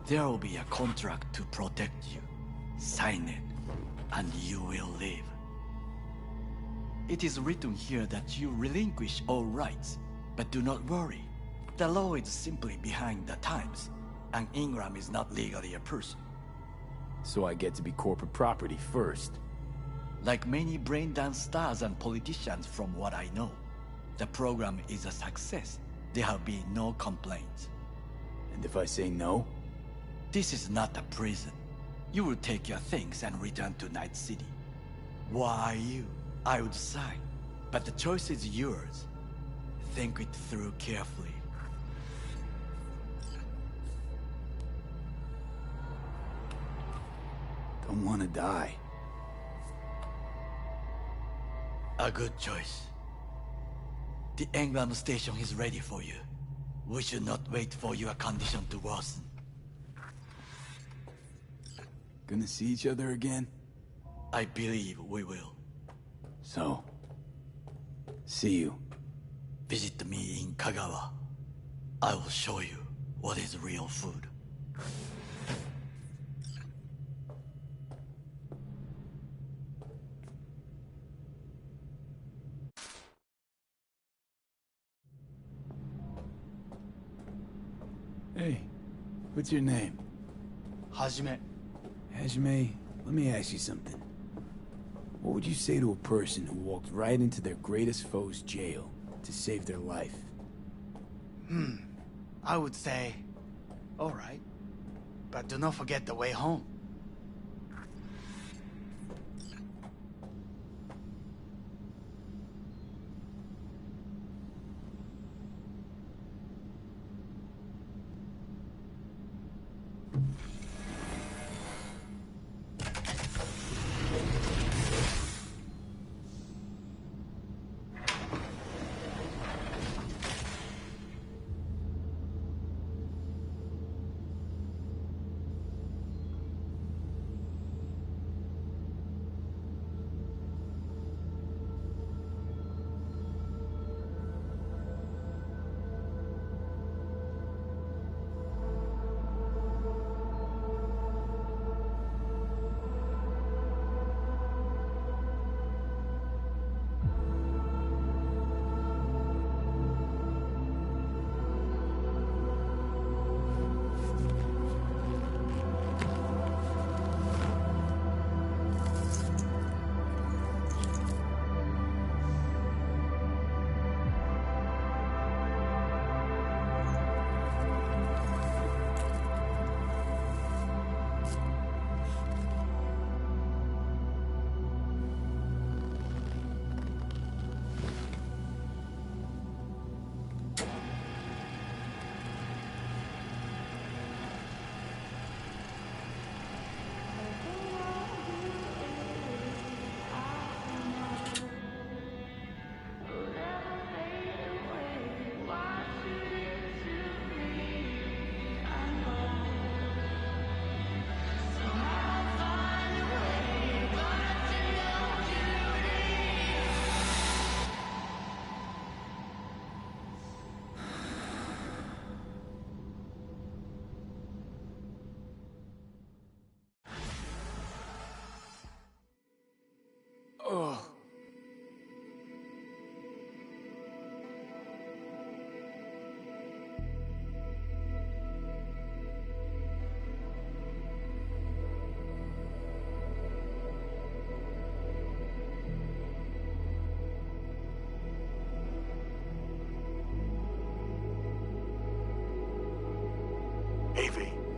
There will be a contract to protect you. Sign it, and you will live. It is written here that you relinquish all rights, but do not worry. The law is simply behind the times, and Ingram is not legally a person. So I get to be corporate property first. Like many brain-dance stars and politicians from what I know, the program is a success. There have been no complaints. And if I say no? This is not a prison. You will take your things and return to Night City. Why you? I would sign, but the choice is yours. Think it through carefully. Don't want to die. A good choice. The Engram station is ready for you. We should not wait for your condition to worsen. Gonna see each other again? I believe we will. So, see you. Visit me in Kagawa. I will show you what is real food. Hey, what's your name? Hajime. Hajime, let me ask you something. What would you say to a person who walked right into their greatest foe's jail to save their life? I would say, alright. But do not forget the way home.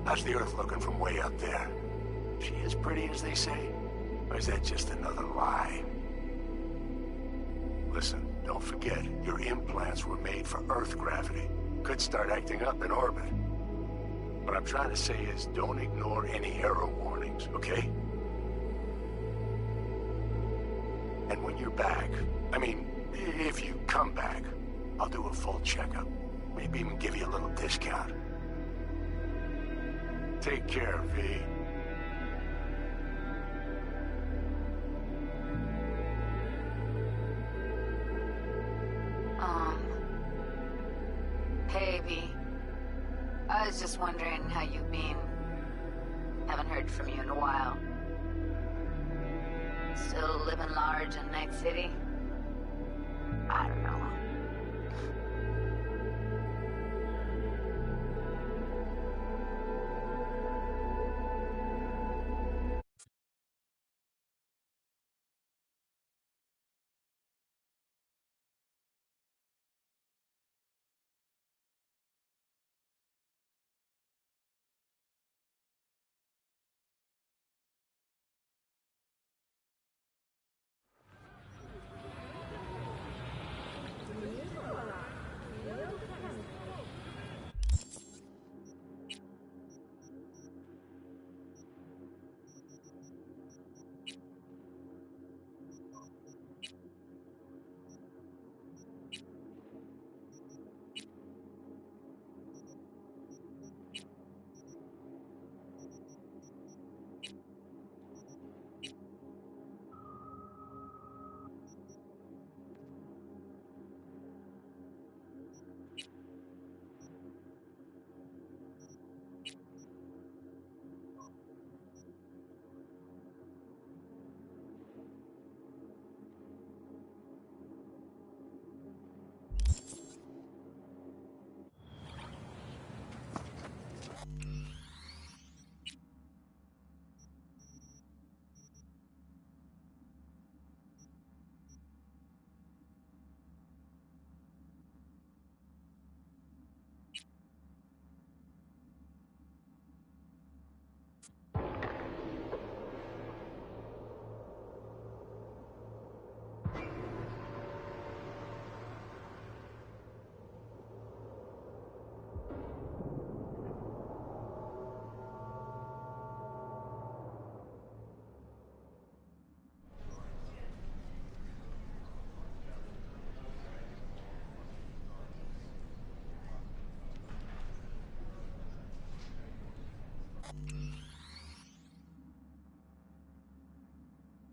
How's the Earth looking from way up there? She as pretty as they say? Or is that just another lie? Listen, don't forget, your implants were made for Earth gravity. Could start acting up in orbit. What I'm trying to say is, don't ignore any error warnings, okay? And when you're back, I mean, if you come back, I'll do a full checkup. Maybe even give you a little discount. Take care, V. Hey, V. I was just wondering how you've been. Haven't heard from you in a while. Still living large in Night City? I don't know.